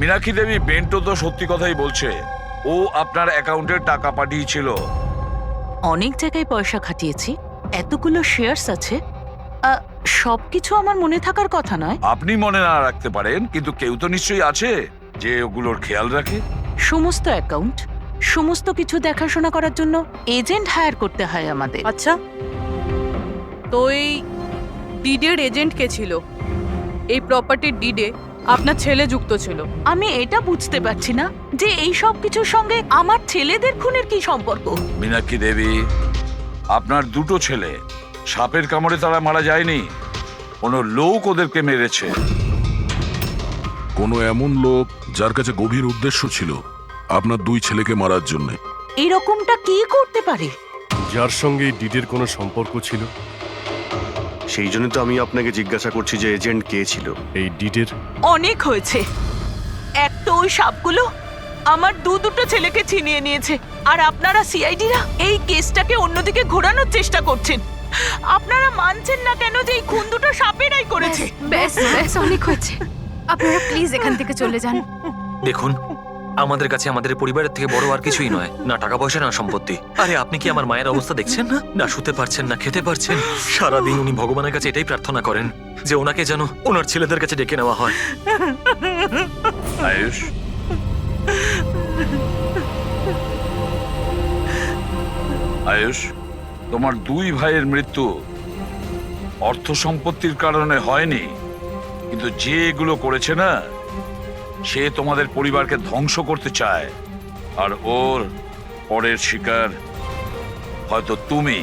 মীনাক্ষী দেবী বেন্টো তো সত্যি কথাই বলছে, ও আপনার অ্যাকাউন্টে টাকা পাঠিয়েছিল। অনেক জায়গায় পয়সা খাটিয়েছি, এতগুলো শেয়ারস আছে, সবকিছু আমার মনে থাকার কথা নয়। আপনি মনে না রাখতে পারেন, কিন্তু কেউ তো নিশ্চয়ই আছে যে ওগুলোর খেয়াল রাখে। সমস্ত অ্যাকাউন্ট, সমস্ত কিছু দেখাশোনা করার জন্য এজেন্ট হায়ার করতে হয় আমাদের। আচ্ছা, তো এই ডিডের এজেন্ট কে ছিল? এই প্রপার্টির ডিডে আপনার ছেলে যুক্ত ছিল। আমি এটা বুঝতে পারছি না যে এই সব কিছুর সঙ্গে আমার ছেলেদের খুনের কি সম্পর্ক। মীনাক্ষী দেবী, আপনার 2টো ছেলে সাপের কামড়ে তারা মারা যায়নি, কোনো লোক ওদেরকে মেরেছে। কোনো এমন লোক যার কাছে গভীর উদ্দেশ্য ছিল আপনার 2 ছেলেকে মারার জন্য। এরকমটা কি করতে পারে? যার সঙ্গে এই ডিডের কোনো সম্পর্ক ছিল, সেই জন্য তো আমি আপনাকে জিজ্ঞাসা করছি যে এজেন্ট কে ছিল এই ডিডের। অনেক হয়েছে। এক তো ওই সাপগুলো আমার দুটো ছেলেকে ছিনিয়ে নিয়েছে, আর আপনারা সিআইডিরা এই কেসটাকে অন্যদিকে ঘোরানোর চেষ্টা করছেন। আপনারা মানছেন না কেন যে এই খুন দুটো সাপেরাই করেছে? ব্যাস ব্যাস, অনেক হয়েছে। আপনারা প্লিজ এখান থেকে চলে যান। দেখুন, আমাদের কাছে আমাদের পরিবারের থেকে বড় আর কিছুই নয়, না টাকা পয়সা না সম্পত্তি। আরে আপনি কি আমার মায়ের অবস্থা দেখছেন না? না শুতে পারছেন না খেতে পারছেন। সারাদিন উনি ভগবানের কাছে এটাই প্রার্থনা করেন যে ওনাকে যেন ওনার ছেলেদের কাছে ডেকে নেওয়া হয়। আয়ুষ, আয়ুষ, তোমার দুই ভাইয়ের মৃত্যু অর্থ সম্পত্তির কারণে হয়নি, কিন্তু যে এগুলো করেছে না, সে তোমাদের পরিবারকে ধ্বংস করতে চায়, আর ওর পরের শিকার হয়তো তুমি।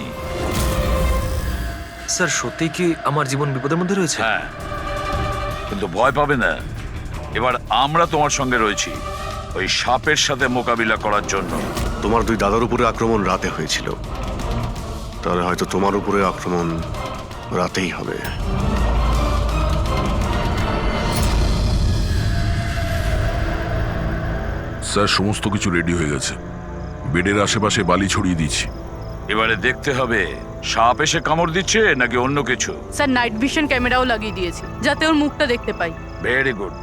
স্যার সত্যি কি আমার জীবন বিপদের মধ্যে রয়েছে? হ্যাঁ, কিন্তু ভয় পাবে না, এবার আমরা তোমার সঙ্গে রয়েছি ওই সাপের সাথে মোকাবিলা করার জন্য। তোমার দুই দাদার উপরে আক্রমণ রাতে হয়েছিল, তাহলে হয়তো তোমার উপরে আক্রমণ রাতেই হবে। স্যার সমস্ত কিছু রেডি হয়ে গেছে, বেডের আশেপাশে বালি ছড়িয়ে দিচ্ছি। এবারে দেখতে হবে সাপ এসে কামড় দিচ্ছে নাকি অন্য কিছু। স্যার নাইট ভিশন ক্যামেরাও লাগিয়ে দিয়েছি যাতে ওর মুখটা দেখতে পাই। Very good.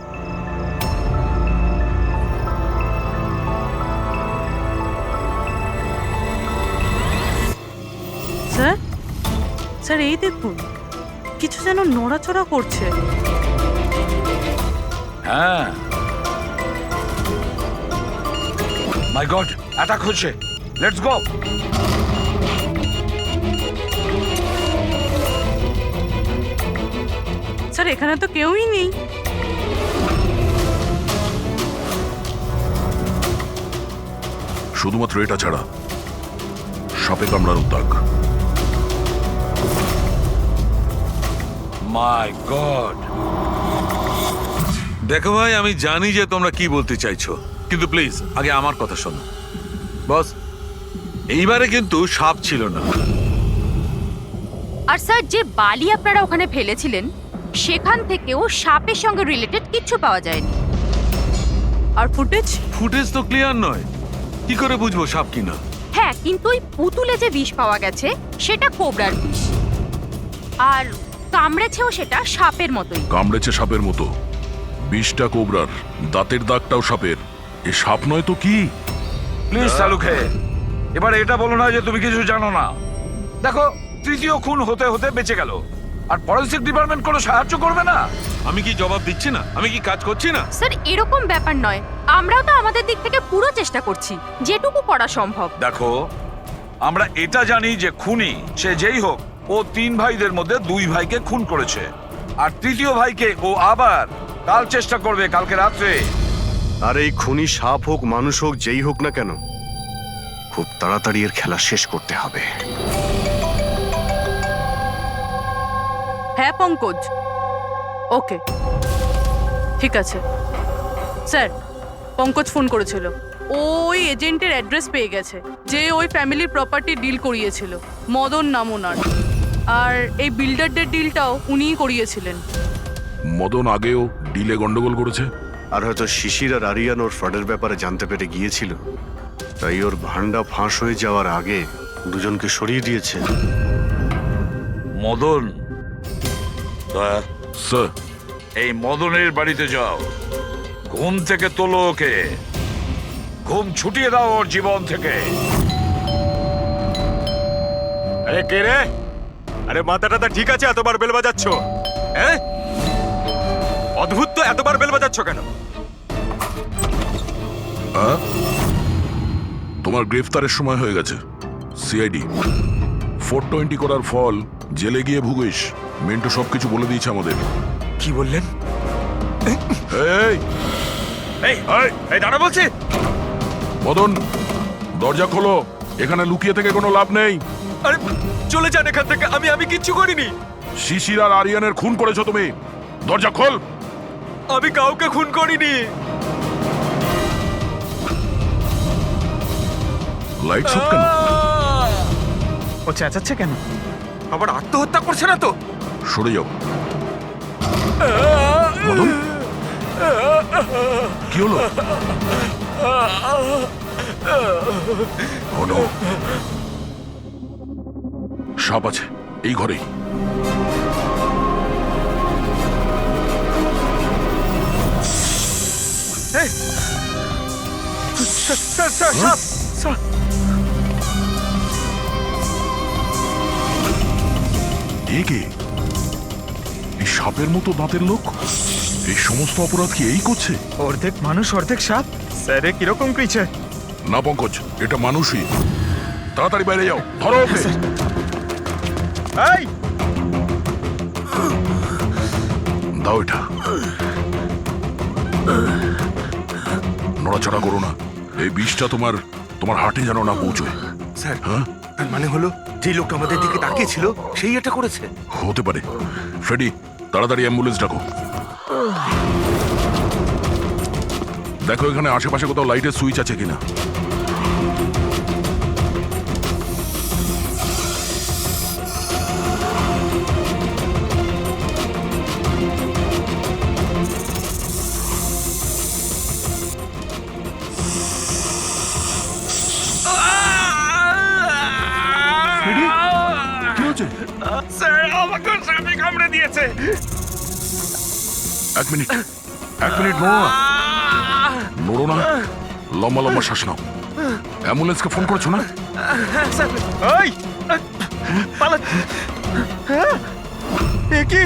স্যার, স্যার এই দেখুন, কিছু যেন নড়াচড়া করছে। হ্যাঁ, মাই গড, অ্যাটাক হচ্ছে। Let's go. স্যার এখানে তো কেউই নেই। শুধুমাত্র এটা ছাড়া সাপে কামড়ানোর দাগ। মাই গড। দেখো ভাই, আমি জানি যে তোমরা কি বলতে চাইছো, কিন্তু প্লিজ আগে আমার কথা শোনো। বস, এইবারে কিন্তু সাপ ছিল না। আর স্যার যে বালি আপনারা ওখানে ফেলেছিলেন সেখান থেকেও সাপের সঙ্গে রিলেটেড কিছু পাওয়া যায়নি। আর ফুটেজ? ফুটেজ তো ক্লিয়ার নয়, কি করে বুঝবো সাপ কিনা? হ্যাঁ, কিন্তু ওই পুতুলে যে বিষ পাওয়া গেছে সেটা কোবরার বিষ, আর কামড়েছেও সেটা সাপের মতোই। কামড়েছে সাপের মতো, বিষটা কোবরার, দাঁতের দাগটাও সাপের। এ সাপ নয় তো কি? প্লিজ সালুকে, এবার এটা বলো না যে তুমি কিছু জানো না। দেখো, তৃতীয় খুন হতে হতে বেঁচে গেল, আর ফরেনসিক ডিপার্টমেন্ট কোনো সাহায্য করবে না। আমি কি জবাব দিচ্ছি না? আমি কি কাজ করছি না? স্যার এরকম ব্যাপার নয়, আমরাও তো আমাদের দিক থেকে পুরো চেষ্টা করছি যেটুকু করা সম্ভব। দেখো, আমরা এটা জানি যে খুনি সে যেই হোক, ও তিন ভাইদের মধ্যে দুই ভাইকে খুন করেছে, আর তৃতীয় ভাইকে ও আবার কাল চেষ্টা করবে, কালকে রাত্রে। আর এই খুনি সাপ হোক মানুষ হোক যেই হোক না কেন, খুব তাড়াতাড়ি এর খেলা শেষ করতে হবে। হ্যাঁ পঙ্কজ, ওকে ঠিক আছে। স্যার, পঙ্কজ ফোন করেছিল, ওই এজেন্টের অ্যাড্রেস পেয়ে গেছে যে ওই ফ্যামিলির প্রপার্টি ডিল করিয়েছিল। মদন নাম ওনার, আর এই বিল্ডারদের ডিলটাও উনিই করিয়েছিলেন। মদন আগেও ডিলে গন্ডগোল করেছে, আর হয়তো শিশির আর আরিয়ান ওর ফ্রডের ব্যাপারে জানতে পেরে গিয়েছিল, তাই ওর ভান্ডা ফাঁস হয়ে যাওয়ার আগে দুজনকে সরিয়ে দিয়েছে। মদন, স্যার এই মদনের বাড়িতে যাও, ঘুম থেকে তোলো ওকে, ঘুম ছুটিয়ে দাও ওর জীবন থেকে। আরে কে রে? আরে মাথাটা ঠিক আছে, এতবার বেল বাজাচ্ছ? হ্যাঁ, অদ্ভুত তো, এতবার বেল বাজাচ্ছ কেন? তোমার গ্রেফতারের সময় হয়ে গেছে। সিআইডি 420 করার ফল জেলে গিয়ে ভুগিস। মেন্টু সবকিছু বলে দিয়েছে আমাদের। কি বললেন? এই এই এই দাঁড়া বলছি। মদন, দরজা খোলো, এখানে লুকিয়ে থেকে কোনো লাভ নেই। আরে চলে যান এখান থেকে, আমি কিচ্ছু করিনি। শিশির আর আরিয়ানের খুন করেছো তুমি, দরজা খোল। আমি কাউকে খুন করিনি। লাইট সব কেন? ও চেঁচাচ্ছে কেন? আবার আত্মহত্যা করছে না তো? সরে যাও। মদন, কি হলো? হলো সাপ আছে এই ঘরেই। কে? এই সাপের মতো দাঁতের লোক এই সমস্ত অপরাধ কি এই করছে? অর্ধেক মানুষ অর্ধেক সাপ। স্যার কিরকম ক্রিচার? না পঙ্কজ, এটা মানুষই। তাড়াতাড়ি বাইরে যাও, ধরো ওকে। এই দাও এটা। নড়াচড়া করো না, এই বিষটা তোমার তোমার হার্টে যেন না পৌঁছয়। স্যার, হ্যাঁ, তার মানে হলো যে লোকটা আমাদের দিকে তাকিয়েছিল সেই এটা করেছে। হতে পারে। ফ্রেডি, তাড়াতাড়ি অ্যাম্বুলেন্স ডাকো। দেখো এখানে আশেপাশে কোথাও লাইটের সুইচ আছে কিনা। স্যার, আমাকে সাপে কামড়ে দিয়েছে। এক মিনিট নড়ো না, নড়ো না, লম্বা লম্বা শ্বাস নাও। অ্যাম্বুলেন্সকে ফোন করেছো না? হ্যাঁ স্যার। ওই পালা। হ্যাঁ, এ কি?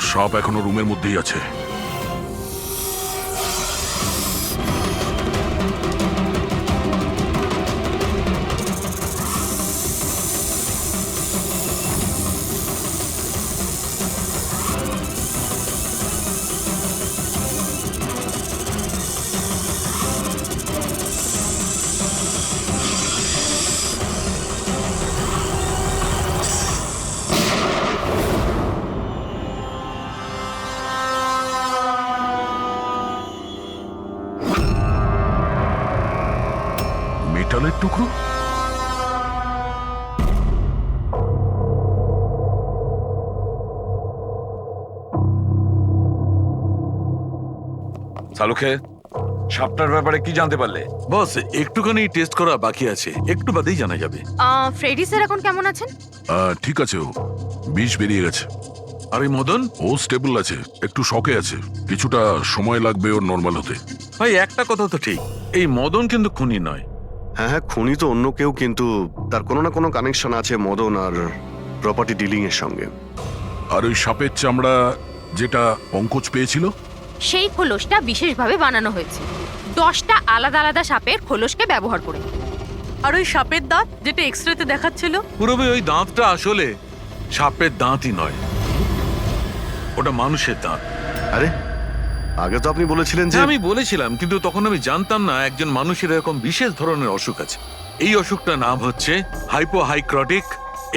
সাপ এখনো রুমের মধ্যেই আছে। মেটালের টুকরো? সালুখে, সাপটার ব্যাপারে কি জানতে পারলে? বস, একটুখানি টেস্ট করা বাকি আছে, একটু বাদেই জানা যাবে। ফ্রেডি স্যার এখন কেমন আছেন? ঠিক আছে, ও বিষ বেরিয়ে গেছে। আর এই মদন? ও স্টেবল আছে, একটু শকে আছে, কিছুটা সময় লাগবে ওর নর্মাল হতে। ভাই, একটা কথা তো ঠিক, এই মদন কিন্তু খুনি নয়। হ্যাঁ হ্যাঁ, খুনি তো অন্য কেউ, কিন্তু তার কোনো না কোনো কানেকশন আছে মদন আর প্রপার্টি ডিলিং এর সঙ্গে। আর ওই সাপের চামড়া যেটা পঙ্কজ পেয়েছিল, সেই খোলসটা বিশেষভাবে বানানো হয়েছে 10টা আলাদা আলাদা সাপের খোলসকে ব্যবহার করে। আর ওই সাপের দাঁত যেটা এক্সরেতে দেখাচ্ছিল, পুরোবে ওই দাঁতটা আসলে সাপের দাঁতই নয়, ওটা মানুষের দাঁত। আরে, আগে তো আপনি বলেছিলেন যে আমি বলেছিলাম, কিন্তু তখন আমি জানতাম না একজন মানুষের এরকম বিশেষ ধরনের অসুখ আছে। এই অসুখটার নাম হচ্ছে হাইপোহাইক্রটিক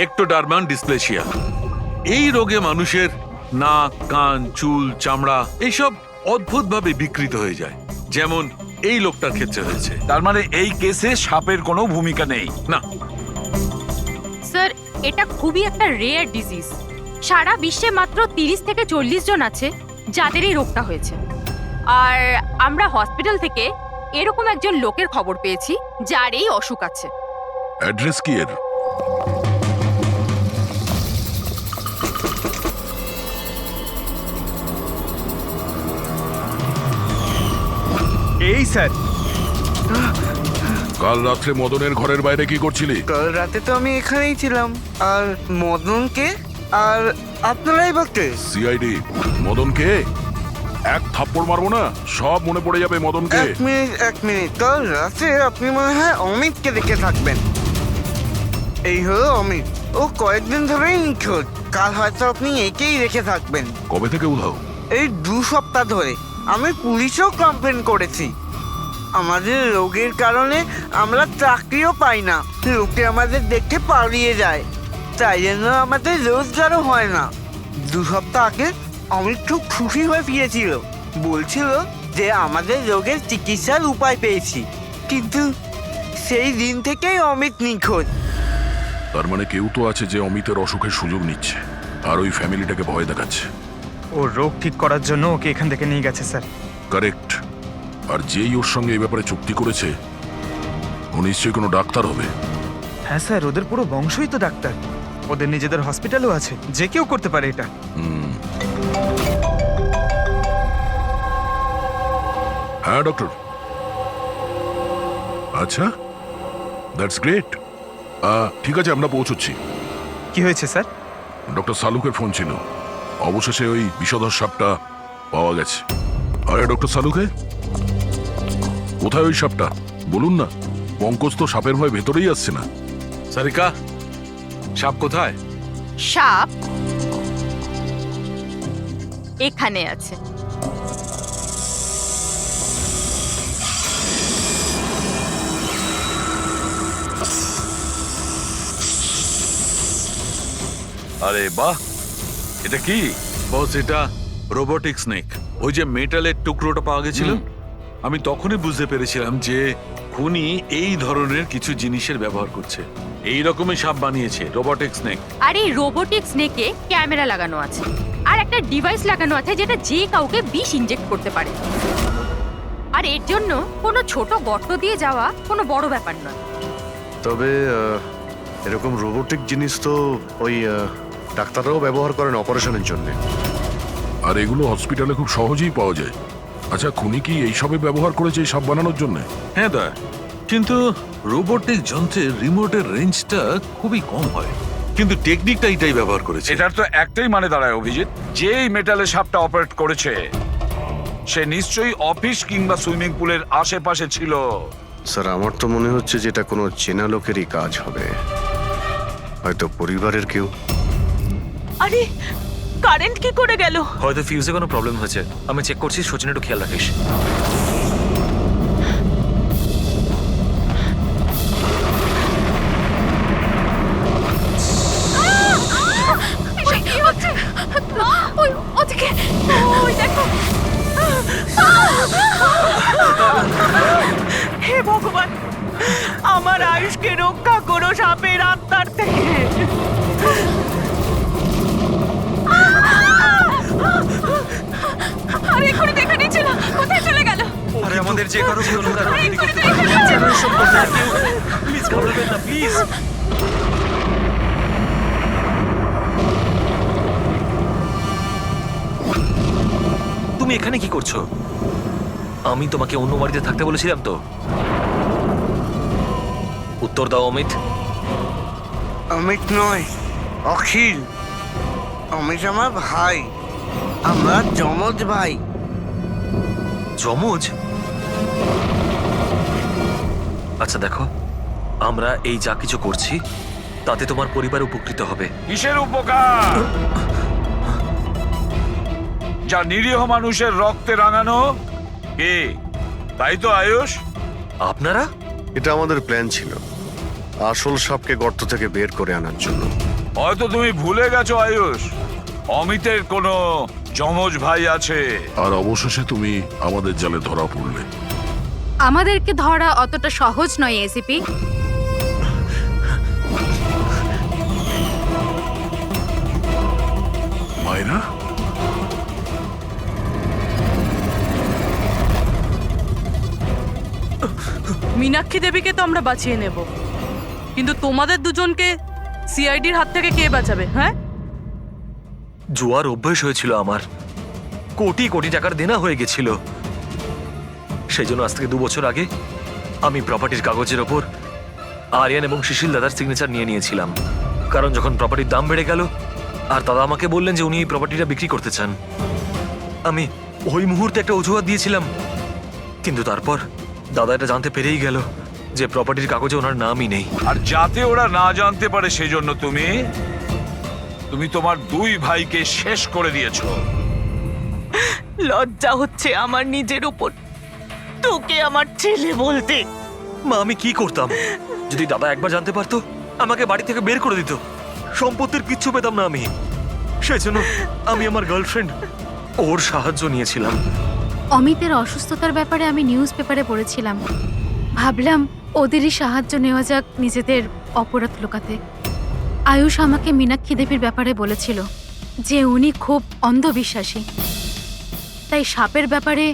একটোডার্মান ডিসপ্লেসিয়া। এই রোগে মানুষের নাক, কান, চুল, চামড়া এইসব অদ্ভুতভাবে বিকৃত হয়ে যায়, যেমন এই লোকটার ক্ষেত্রে হয়েছে। তার মানে এই কেসে সাপের কোনো ভূমিকা নেই? না স্যার, এটা খুবই একটা রেয়ার ডিজিজ। সারা বিশ্বে মাত্র 30 থেকে 40 জন আছে যাদের এই রোগটা হয়েছে। আর আমরা হসপিটাল থেকে এরকম একজন লোকের খবর পেয়েছি যার এই অসুখ আছে। অ্যাড্রেস কি এর? এই স্যার, কাল রাত্রে মদনের ঘরের বাইরে কি করছিলি? কাল রাতে তো আমি এখানেই ছিলাম। আর মদনকে আর আপনারাই বলতে সিআইডি। মদনকে এক থাপ্পড় মারবো না, সব মনে পড়ে যাবে মদনকে। এক মিনিট, কাল রাতে আপনি মনে হয় অমিতকে দেখে থাকবেন। এই হলো অমিত, ও কয়েকদিন ধরেই নিখোঁজ। কাল হয়তো আপনি একেই রেখে থাকবেন। কবে থেকে উধাও? এই 2 সপ্তাহ ধরে। আমি পুলিশেও কমপ্লেন করেছি। আমাদের রোগের কারণে আমরা চাকরিও পাই না, লোকে আমাদের দেখে পালিয়ে যায়, তাই জন্য আমাদের রোজগারও হয় না। 2 সপ্তাহ আগে অমিত খুব খুশি হয়ে ফিরেছিল, বলছিল যে আমাদের রোগের চিকিৎসার উপায় পেয়েছি, কিন্তু সেই দিন থেকেই অমিত নিখোঁজ। তার মানে কেউ তো আছে যে অমিতের অসুখের সুযোগ নিচ্ছে আর ওই ফ্যামিলিটাকে ভয় দেখাচ্ছে। ও রোগ ঠিক করার জন্য ওকে এখান থেকে নিয়ে গেছে স্যার। কারেক্ট। আর যেই ওর সঙ্গে এই ব্যাপারে চুক্তি করেছে ও নিশ্চয়ই কোনো ডাক্তার হবে। হ্যাঁ স্যার, ওদের পুরো বংশই তো ডাক্তার। ওদের নিজেদের হসপিটালও আছে, যে কেউ করতে পারে এটা। হ্যাঁ ডক্টর। আচ্ছা, দ্যাটস গ্রেট। ঠিক আছে, আমরা পৌঁছচ্ছি। কি হয়েছে স্যার? ডক্টর সালুকের ফোন ছিল, অবশেষে ওই বিষধর সাপটা পাওয়া গেছে। আরে ডক্টর সালুকে, কোথায় ওই সাপটা বলুন না? পঙ্কজ তো সাপের ভয় ভেতরেই আসছে না। সারিকা, সাপ কোথায়? সাপ এখানে আছে। আরে বাহ, এটা কি বস? এটা রোবোটিক স্নেক। ওই যে মেটালের টুকরোটা পাওয়া গেছিল, আমি তখনই বুঝতে পেরেছিলাম যে খুনি এই ধরনের কিছু জিনিসের ব্যবহার করছে। এই রকমই সাপ বানিয়েছে, রোবোটিক স্নেক। আর এই রোবোটিক স্নেকে ক্যামেরা লাগানো আছে আর একটা ডিভাইস লাগানো আছে যেটা যে কাউকে বিষ ইনজেক্ট করতে পারে। আর এর জন্য কোনো ছোট গর্ত দিয়ে যাওয়া কোনো বড় ব্যাপার নয়। তবে এরকম রোবোটিক জিনিস তো ওই ডাক্তাররাও ব্যবহার করেন অপারেশনের জন্য। আর এগুলো হসপিটালে খুব সহজেই পাওয়া যায়। আচ্ছা, খুনি কি এইসবে ব্যবহার করেছে এই সাপ বানানোর জন্য? হ্যাঁ দা, কিন্তু রোবোটিক যন্ত্রের রিমোটের রেঞ্জটা খুবই কম হয়, কিন্তু টেকনিকটা এটাই ব্যবহার করেছে। এটার তো একটাই মানে দাঁড়ায় অভিজিৎ, যেই মেটালের সাপটা অপারেট করেছে সে নিশ্চয়ই অফিস কিংবা সুইমিং পুলের আশেপাশে ছিল। স্যার, আমার তো মনে হচ্ছে যে এটা কোনো চেনা লোকেরই কাজ হবে, হয়তো পরিবারের কেউ। আরে কারেন্ট কি করে গেল? হয়তো ফিউজে কোনো প্রবলেম হয়েছে। আমি চেক করছি, সচিন একটু খেয়াল রাখিস। কি হচ্ছে? ওই ওদিকে, ওই দেখো। হে ভগবান, আমার আয়ুষকে রক্ষা করো সাপের আত্মার থেকে। আরে এখনই দেখা নিচ্ছিল, কোথায় চলে গেল? আরে আমাদের যে কারো কোনো প্লিজ ঘাবড়াবেন না, প্লিজ। তুমি এখানে কি করছো? আমি তোমাকে অন্য বাড়িতে থাকতে বলেছিলাম তো। উত্তর দাও অমিত। অমিত নয়, অখিল। অমিত আমার ভাই, আমরা যমজ ভাই। যমজ? আচ্ছা দেখো, আমরা এই যা কিছু করছি তাতে তোমার পরিবার উপকৃত হবে। কিসের উপকার? যা নিরীহ মানুষের রক্তে রাঙানো। কি তাই তো আয়ুষ? আপনারা? এটা আমাদের প্ল্যান ছিল, আসল সাপকে গর্ত থেকে বের করে আনার জন্য। হয়তো তুমি ভুলে গেছো আয়ুষ, অমিতের কোনো যমজ ভাই আছে। আর অবশেষে তুমি আমাদের জালে ধরা পড়লে। আমাদেরকে ধরা অতটা সহজ নয় এসিপি। মায়েরা, মীনাক্ষী দেবীকে তো আমরা বাঁচিয়ে নেব, কিন্তু তোমাদের দুজনকে সিআইডির হাত থেকে কে বাঁচাবে? হ্যাঁ, জুয়ার অভ্যেস হয়েছিল আমার, কোটি কোটি টাকার দেনা হয়ে গেছিল। সেই জন্য আজ থেকে 2 বছর আগে আমি প্রপার্টির কাগজের ওপর আরিয়ান এবং শিশিল দাদার সিগনেচার নিয়ে নিয়েছিলাম। কারণ যখন প্রপার্টির দাম বেড়ে গেল আর দাদা আমাকে বললেন যে উনি এই প্রপার্টিটা বিক্রি করতে চান, আমি ওই মুহূর্তে একটা অজুহাত দিয়েছিলাম। কিন্তু তারপর দাদা এটা জানতে পেরেই গেল যে প্রপার্টির কাগজে ওনার নামই নেই। আর যাতে ওরা না জানতে পারে সেই জন্য তুমি তোমার 2 ভাইকে শেষ করে দিয়েছো। লজ্জা হচ্ছে আমার নিজের উপর, তোকে আমার ছেলে বলতে। মা, আমি কি করতাম? যদি দাদা একবার জানতে পারতো আমাকে বাড়ি থেকে বের করে দিত, সম্পত্তির কিচ্ছু পেতাম না আমি। সেই জন্য আমি আমার গার্লফ্রেন্ড ওর সাহায্য নিয়েছিলাম। অমিতের অসুস্থতার ব্যাপারে আমি নিউজ পেপারে পড়েছিলাম, ভাবলাম ওদেরই সাহায্য নেওয়া যাক নিজেদের অপরাধ লুকাতে। আয়ুষ আমাকে মীনাক্ষী দেবীর ব্যাপারে বলেছিল যে উনি খুব অন্ধবিশ্বাসী, তাই সাপের ব্যাপারে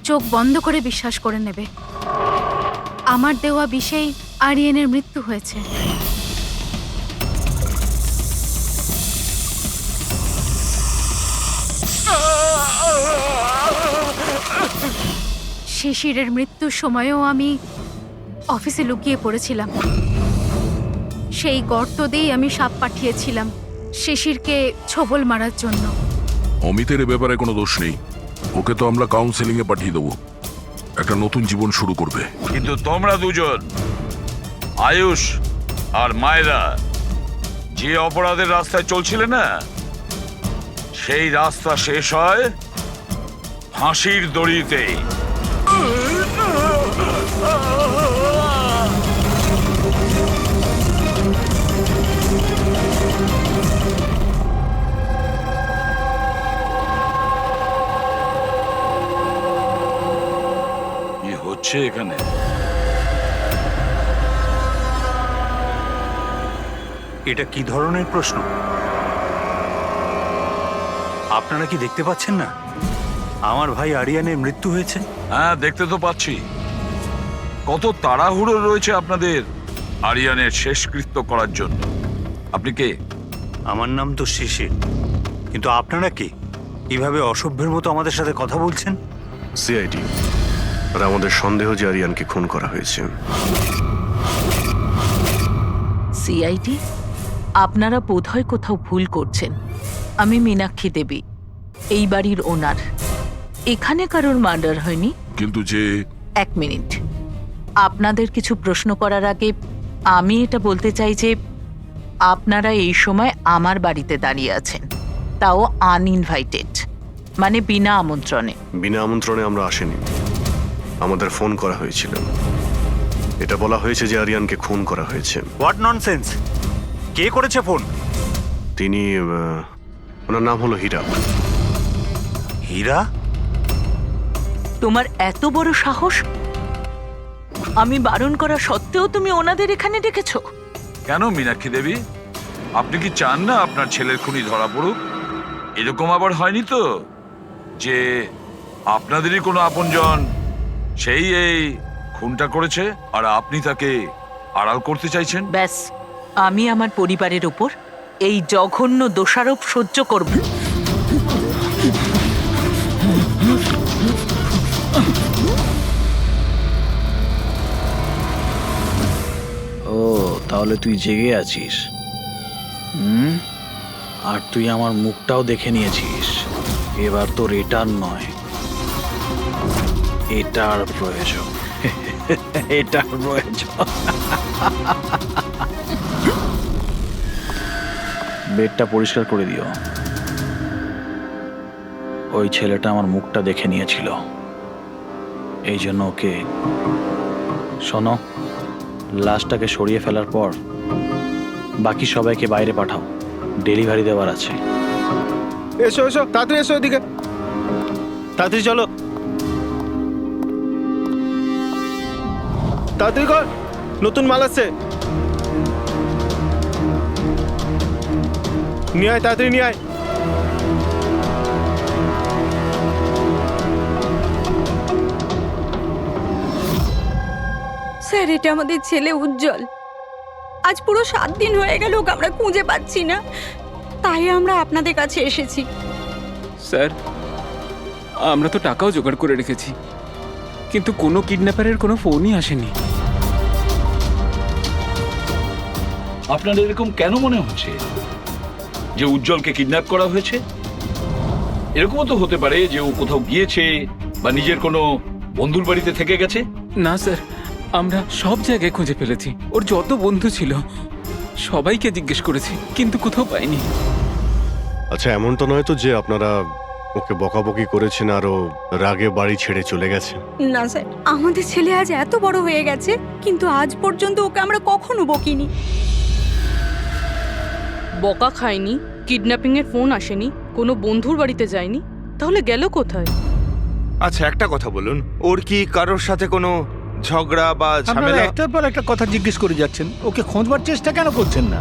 চোখ বন্ধ করে বিশ্বাস করে নেবে। আমার দেওয়া বিষেই আরিয়ানের মৃত্যু হয়েছে। শিশিরের মৃত্যুর সময়ও আমি অফিসে লুকিয়ে পড়েছিলাম। সেই গর্ত দিয়েই আমি সাপ পাঠিয়েছিলাম শিশিরকে ছোবল মারার জন্য। অমিতের এ ব্যাপারে কোনো দোষ নেই, ওকে তো আমরা কাউন্সেলিং এ পাঠিয়ে দেবো, একটা নতুন জীবন শুরু করবে। কিন্তু তোমরা দুজন, আয়ুষ আর মায়রা, যে অপরাধের রাস্তায় চলছিলে না, সেই রাস্তা শেষ হয় ফাঁসির দড়িতে। কি হচ্ছে এখানে? এটা কি ধরনের প্রশ্ন? আপনারা কি দেখতে পাচ্ছেন না আমার ভাই আরিয়ানের মৃত্যু হয়েছে? হ্যাঁ, দেখতে তো পাচ্ছি। কত তাড়াহুড়ো রয়েছে আপনাদের আরিয়ানের শেষকৃত্য করার জন্য। আপনি কে? আমার নাম তো শিশির, কিন্তু আপনারা কি কিভাবে অসভ্যের মতো আমাদের সাথে কথা বলছেন? সিআইডি, আর আমাদের সন্দেহ যে আরিয়ানকে খুন করা হয়েছে। সিআইডি, আপনারা বোধহয় কোথাও ভুল করছেন। আমি মীনাক্ষী দেবী, এই বাড়ির ওনার। এখানে কারোর মার্ডার হয়নি। কিন্তু যে... এক মিনিট, আপনাদের কিছু প্রশ্ন করার আগে আমি এটা বলতে চাই যে আপনারা এই সময় আমার বাড়িতে দাঁড়িয়ে আছেন, তাও আনইনভাইটেড, মানে বিনা আমন্ত্রণে। বিনা আমন্ত্রণে আমরা আসিনি, আমাদের ফোন করা হয়েছিল। এটা বলা হয়েছে যে আরিয়ানকে খুন করা হয়েছে। What nonsense! কে করেছে ফোন? তিনি, ওনার নাম হলো হীরা। হীরা? তোমার এত বড় সাহস! আমি বারণ করা সত্ত্বেও তুমি ওনাদের এখানে ডেকেছো? কেন মীনাক্ষী দেবী, আপনি কি চান না আপনার ছেলের খুনি ধরা পড়ুক? এরকম আবার হয়নি তো যে আপনাদেরই কোনো আপনজন সেই এই খুনটা করেছে আর আপনি তাকে আড়াল করতে চাইছেন? ব্যাস, আমি আমার পরিবারের উপর এই জঘন্য দোষারোপ সহ্য করব। ও, তাহলে তুই জেগে আছিস? হুম, আর তুই আমার মুখটাও দেখে নিয়েছিস। এবার তোর এটার নয়, এটার প্রয়োজন। এটার প্রয়োজন। বেডটা পরিষ্কার করে দিও। ওই ছেলেটা আমার মুখটা দেখে নিয়েছিল, এই জন্য ওকে... শোনো, লাশটাকে সরিয়ে ফেলার পর বাকি সবাইকে বাইরে পাঠাও, ডেলিভারি দেওয়ার আছে। এসো এসো, তাড়াতাড়ি এসো এদিকে, তাড়াতাড়ি চলো, তাড়াতাড়ি কর, নতুন মাল আসছে। নিয়ে আয়, তাড়াতাড়ি নিয়ে আয়। স্যার, এটা আমাদের ছেলে উজ্জ্বল। আজ পুরো 7 দিন হয়ে গেল ওকে আমরা খুঁজে পাচ্ছি না, তাই আমরা আপনাদের কাছে এসেছি। স্যার, আমরা তো টাকাও জোগাড় করে রেখেছি, কিন্তু কোনো কিডন্যাপারের কোনো ফোনই আসেনি। আপনার এরকম কেন মনে হচ্ছে যে উজ্জ্বলকে কিডন্যাপ করা হয়েছে? এরকমও তো হতে পারে যে ও কোথাও গিয়েছে বা নিজের কোনো বন্ধুর বাড়িতে থেকে গেছে। না স্যার, আমরা সব জায়গায় খুঁজে ফেলেছি। ওর যত বন্ধু ছিল সবাইকে জিজ্ঞেস করেছি, কিন্তু কোথাও পাইনি। আচ্ছা, এমনটা নয় তো যে আপনারা ওকে বকাবকি করেছেন আর ও রাগে বাড়ি ছেড়ে চলে গেছে? না স্যার, আমাদের ছেলে আজ এত বড় হয়ে গেছে, কিন্তু আজ পর্যন্ত ওকে আমরা কখনো বকিনি। বকা খায়নি, কিডন্যাপিং এর ফোন আসেনি, কোনো বন্ধুর বাড়িতে যায়নি, তাহলে গেল কোথায়? আচ্ছা, একটা কথা বলুন, ওর কি কারোর সাথে কোনো ঝগড়া বা ঝামেলা? একটার পর একটা কথা জিজ্ঞেস করে যাচ্ছেন, ওকে খোঁজবার চেষ্টা কেন করছেন না?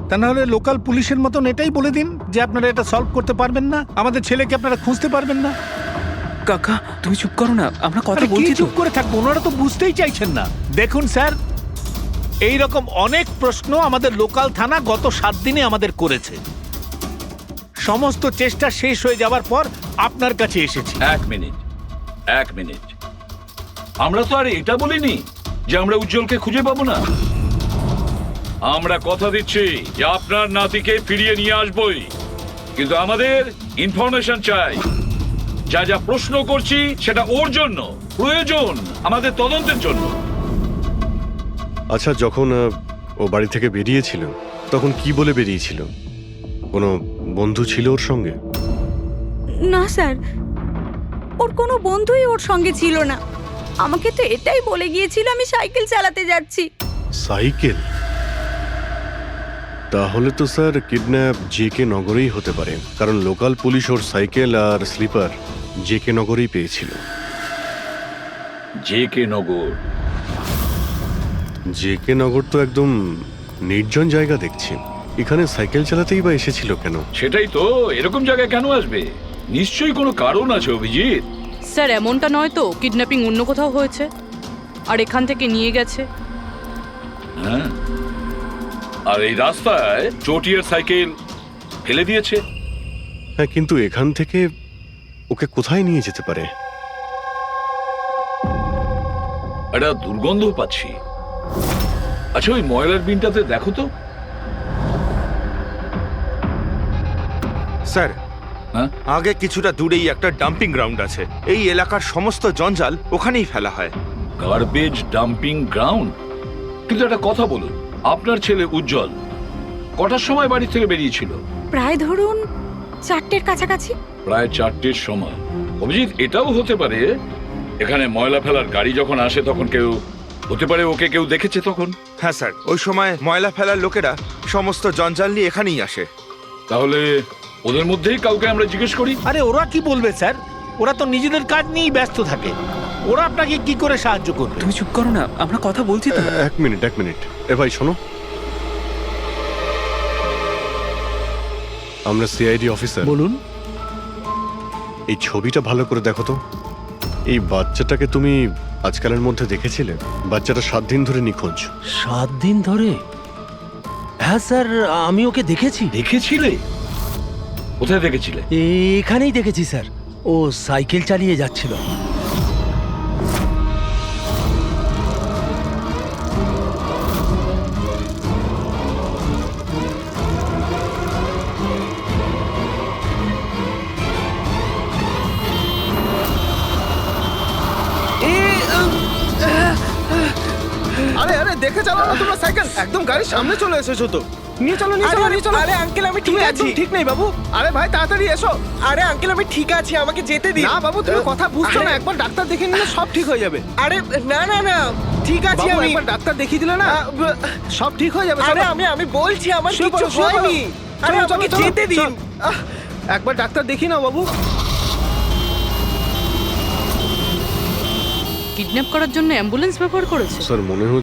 তা না হলে লোকাল পুলিশের মতন এটাই বলে দিন যে আপনারা এটা সলভ করতে পারবেন না, আমাদের ছেলেকে আপনারা খুঁজতে পারবেন না। কাকা, তুমি চুপ করো না, আমরা কথা আরে, কি বলছি। চুপ করে থাকবো? ওনারা তো বুঝতেই চাইছেন না। দেখুন স্যার, এই রকম অনেক প্রশ্ন আমাদের লোকাল থানা গত 7 দিনে আমাদের করেছে। সমস্ত চেষ্টা শেষ হয়ে যাবার পর আপনার কাছে এসেছি। এক মিনিট, আমরা তো আর এটা বলিনি যে আমরা উজ্জ্বলকে খুঁজে পাবো না। আমরা কথা দিচ্ছি যে আপনার নাতিকে ফিরিয়ে নিয়ে আসবই, কিন্তু আমাদের ইনফরমেশন চাই। যা যা প্রশ্ন করছি সেটা ওর জন্য প্রয়োজন, আমাদের তদন্তের জন্য। আচ্ছা, যখন ও বাড়ি থেকে বেরিয়েছিল তখন কি বলে বেরিয়েছিল? কোনো বন্ধু ছিল ওর সঙ্গে? না স্যার, ওর কোনো বন্ধুই ওর সঙ্গে ছিল না। আমাকে তো এটাই বলে গিয়েছিল আমি সাইকেল চালাতে যাচ্ছি। সাইকেল? তাহলে তো স্যার কিডন্যাপ জেকে নগরেই হতে পারে, কারণ লোকাল পুলিশ ওর সাইকেল আর স্লিপার জেকে নগরেই পেয়েছিল। জেকে নগর? জেকে নগর তো একদম নির্জন জায়গা দেখছি, এখানে সাইকেল চালাতেই বা এসেছিল কেন? সেটাই তো, এরকম জায়গায় কেন আসবে? নিশ্চয়ই কোনো কারণ আছে অভিজিৎ। স্যার এমনটা নয় তো কিডন্যাপিং অন্য কোথাও হয়েছে আর এখান থেকে নিয়ে গেছে? হ্যাঁ, আর এই রাস্তায় চটিয়ার সাইকেল ফেলে দিয়েছে। হ্যাঁ, কিন্তু এখান থেকে ওকে কোথায় নিয়ে যেতে পারে? একটা দুর্গন্ধ পাচ্ছি। আচ্ছা, ওই ময়লার বিনটাতে দেখো তো। স্যার, আগে কিছুটা দূরেই একটা ডাম্পিং গ্রাউন্ড আছে। এই এলাকার সমস্ত জঞ্জাল ওখানেই ফেলা হয়। Garbage dumping ground? কিন্তু একটা কথা বলুন, আপনার ছেলে উজ্জ্বল কটার সময় বাড়ি থেকে বেরিয়েছিল? প্রায় ধরুন 4টের কাছাকাছি। প্রায় 4টের সময়। অভিজিৎ, এটাও হতে পারে এখানে ময়লা ফেলার গাড়ি যখন আসে তখন কেউ, হতে পারে ওকে কেউ দেখেছে তখন। হ্যাঁ স্যার, ওই সময় ময়লা ফেলার লোকেরা সমস্ত জঞ্জাল নিয়ে এখানেই আসে। তাহলে ওদের মধ্যেই কাউকে আমরা জিজ্ঞেস করি। আরে ওরা কি বলবে স্যার? ওরা তো নিজেদের কাজ নিয়েই ব্যস্ত থাকে। ওরা আপনাকে কি করে সাহায্য করবে? তুমি চুপ করো না, আমরা কথা বলছি তো। এক মিনিট। এ ভাই শোনো, আমরা সিআইডি অফিসার। বলুন। এই ছবিটা ভালো করে দেখো তো। এই বাচ্চাটাকে তুমি আজকালের মধ্যে দেখেছিলে? বাচ্চাটা 7 দিন ধরে নিখোঁজ। 7 দিন ধরে? হ্যাঁ স্যার, আমি ওকে দেখেছি। দেখেছিলে? কোথায় দেখেছিলে? এখানেই দেখেছি স্যার, ও সাইকেল চালিয়ে যাচ্ছিল। আরে আরে, দেখে চালাও না তোমরা সাইকেল, একদম গাড়ির সামনে চলে এসেছো তো। নিয়ে চলো। আরে আঙ্কেল, আমি ঠিক আছি। ঠিক নেই বাবু। আরে ভাই তাড়াতাড়ি এসো। আরে আঙ্কেল, আমি ঠিক আছি, আমাকে যেতে দিন। না বাবু, তুমি কথা বুঝছো না। একবার ডাক্তার দেখে নিলে সব ঠিক হয়ে যাবে। আরে না না না, ঠিক আছে। বাবু, আমি একবার ডাক্তার দেখিয়ে দিলে না সব ঠিক হয়ে যাবে। আরে আমি বলছি আমার কিছু হয়নি। আরে আমাকে যেতে দিন। একবার ডাক্তার দেখি না বাবু। কিডন্যাপ করার জন্য অ্যাম্বুলেন্স ব্যবহার করেছে? স্যার মনে হয়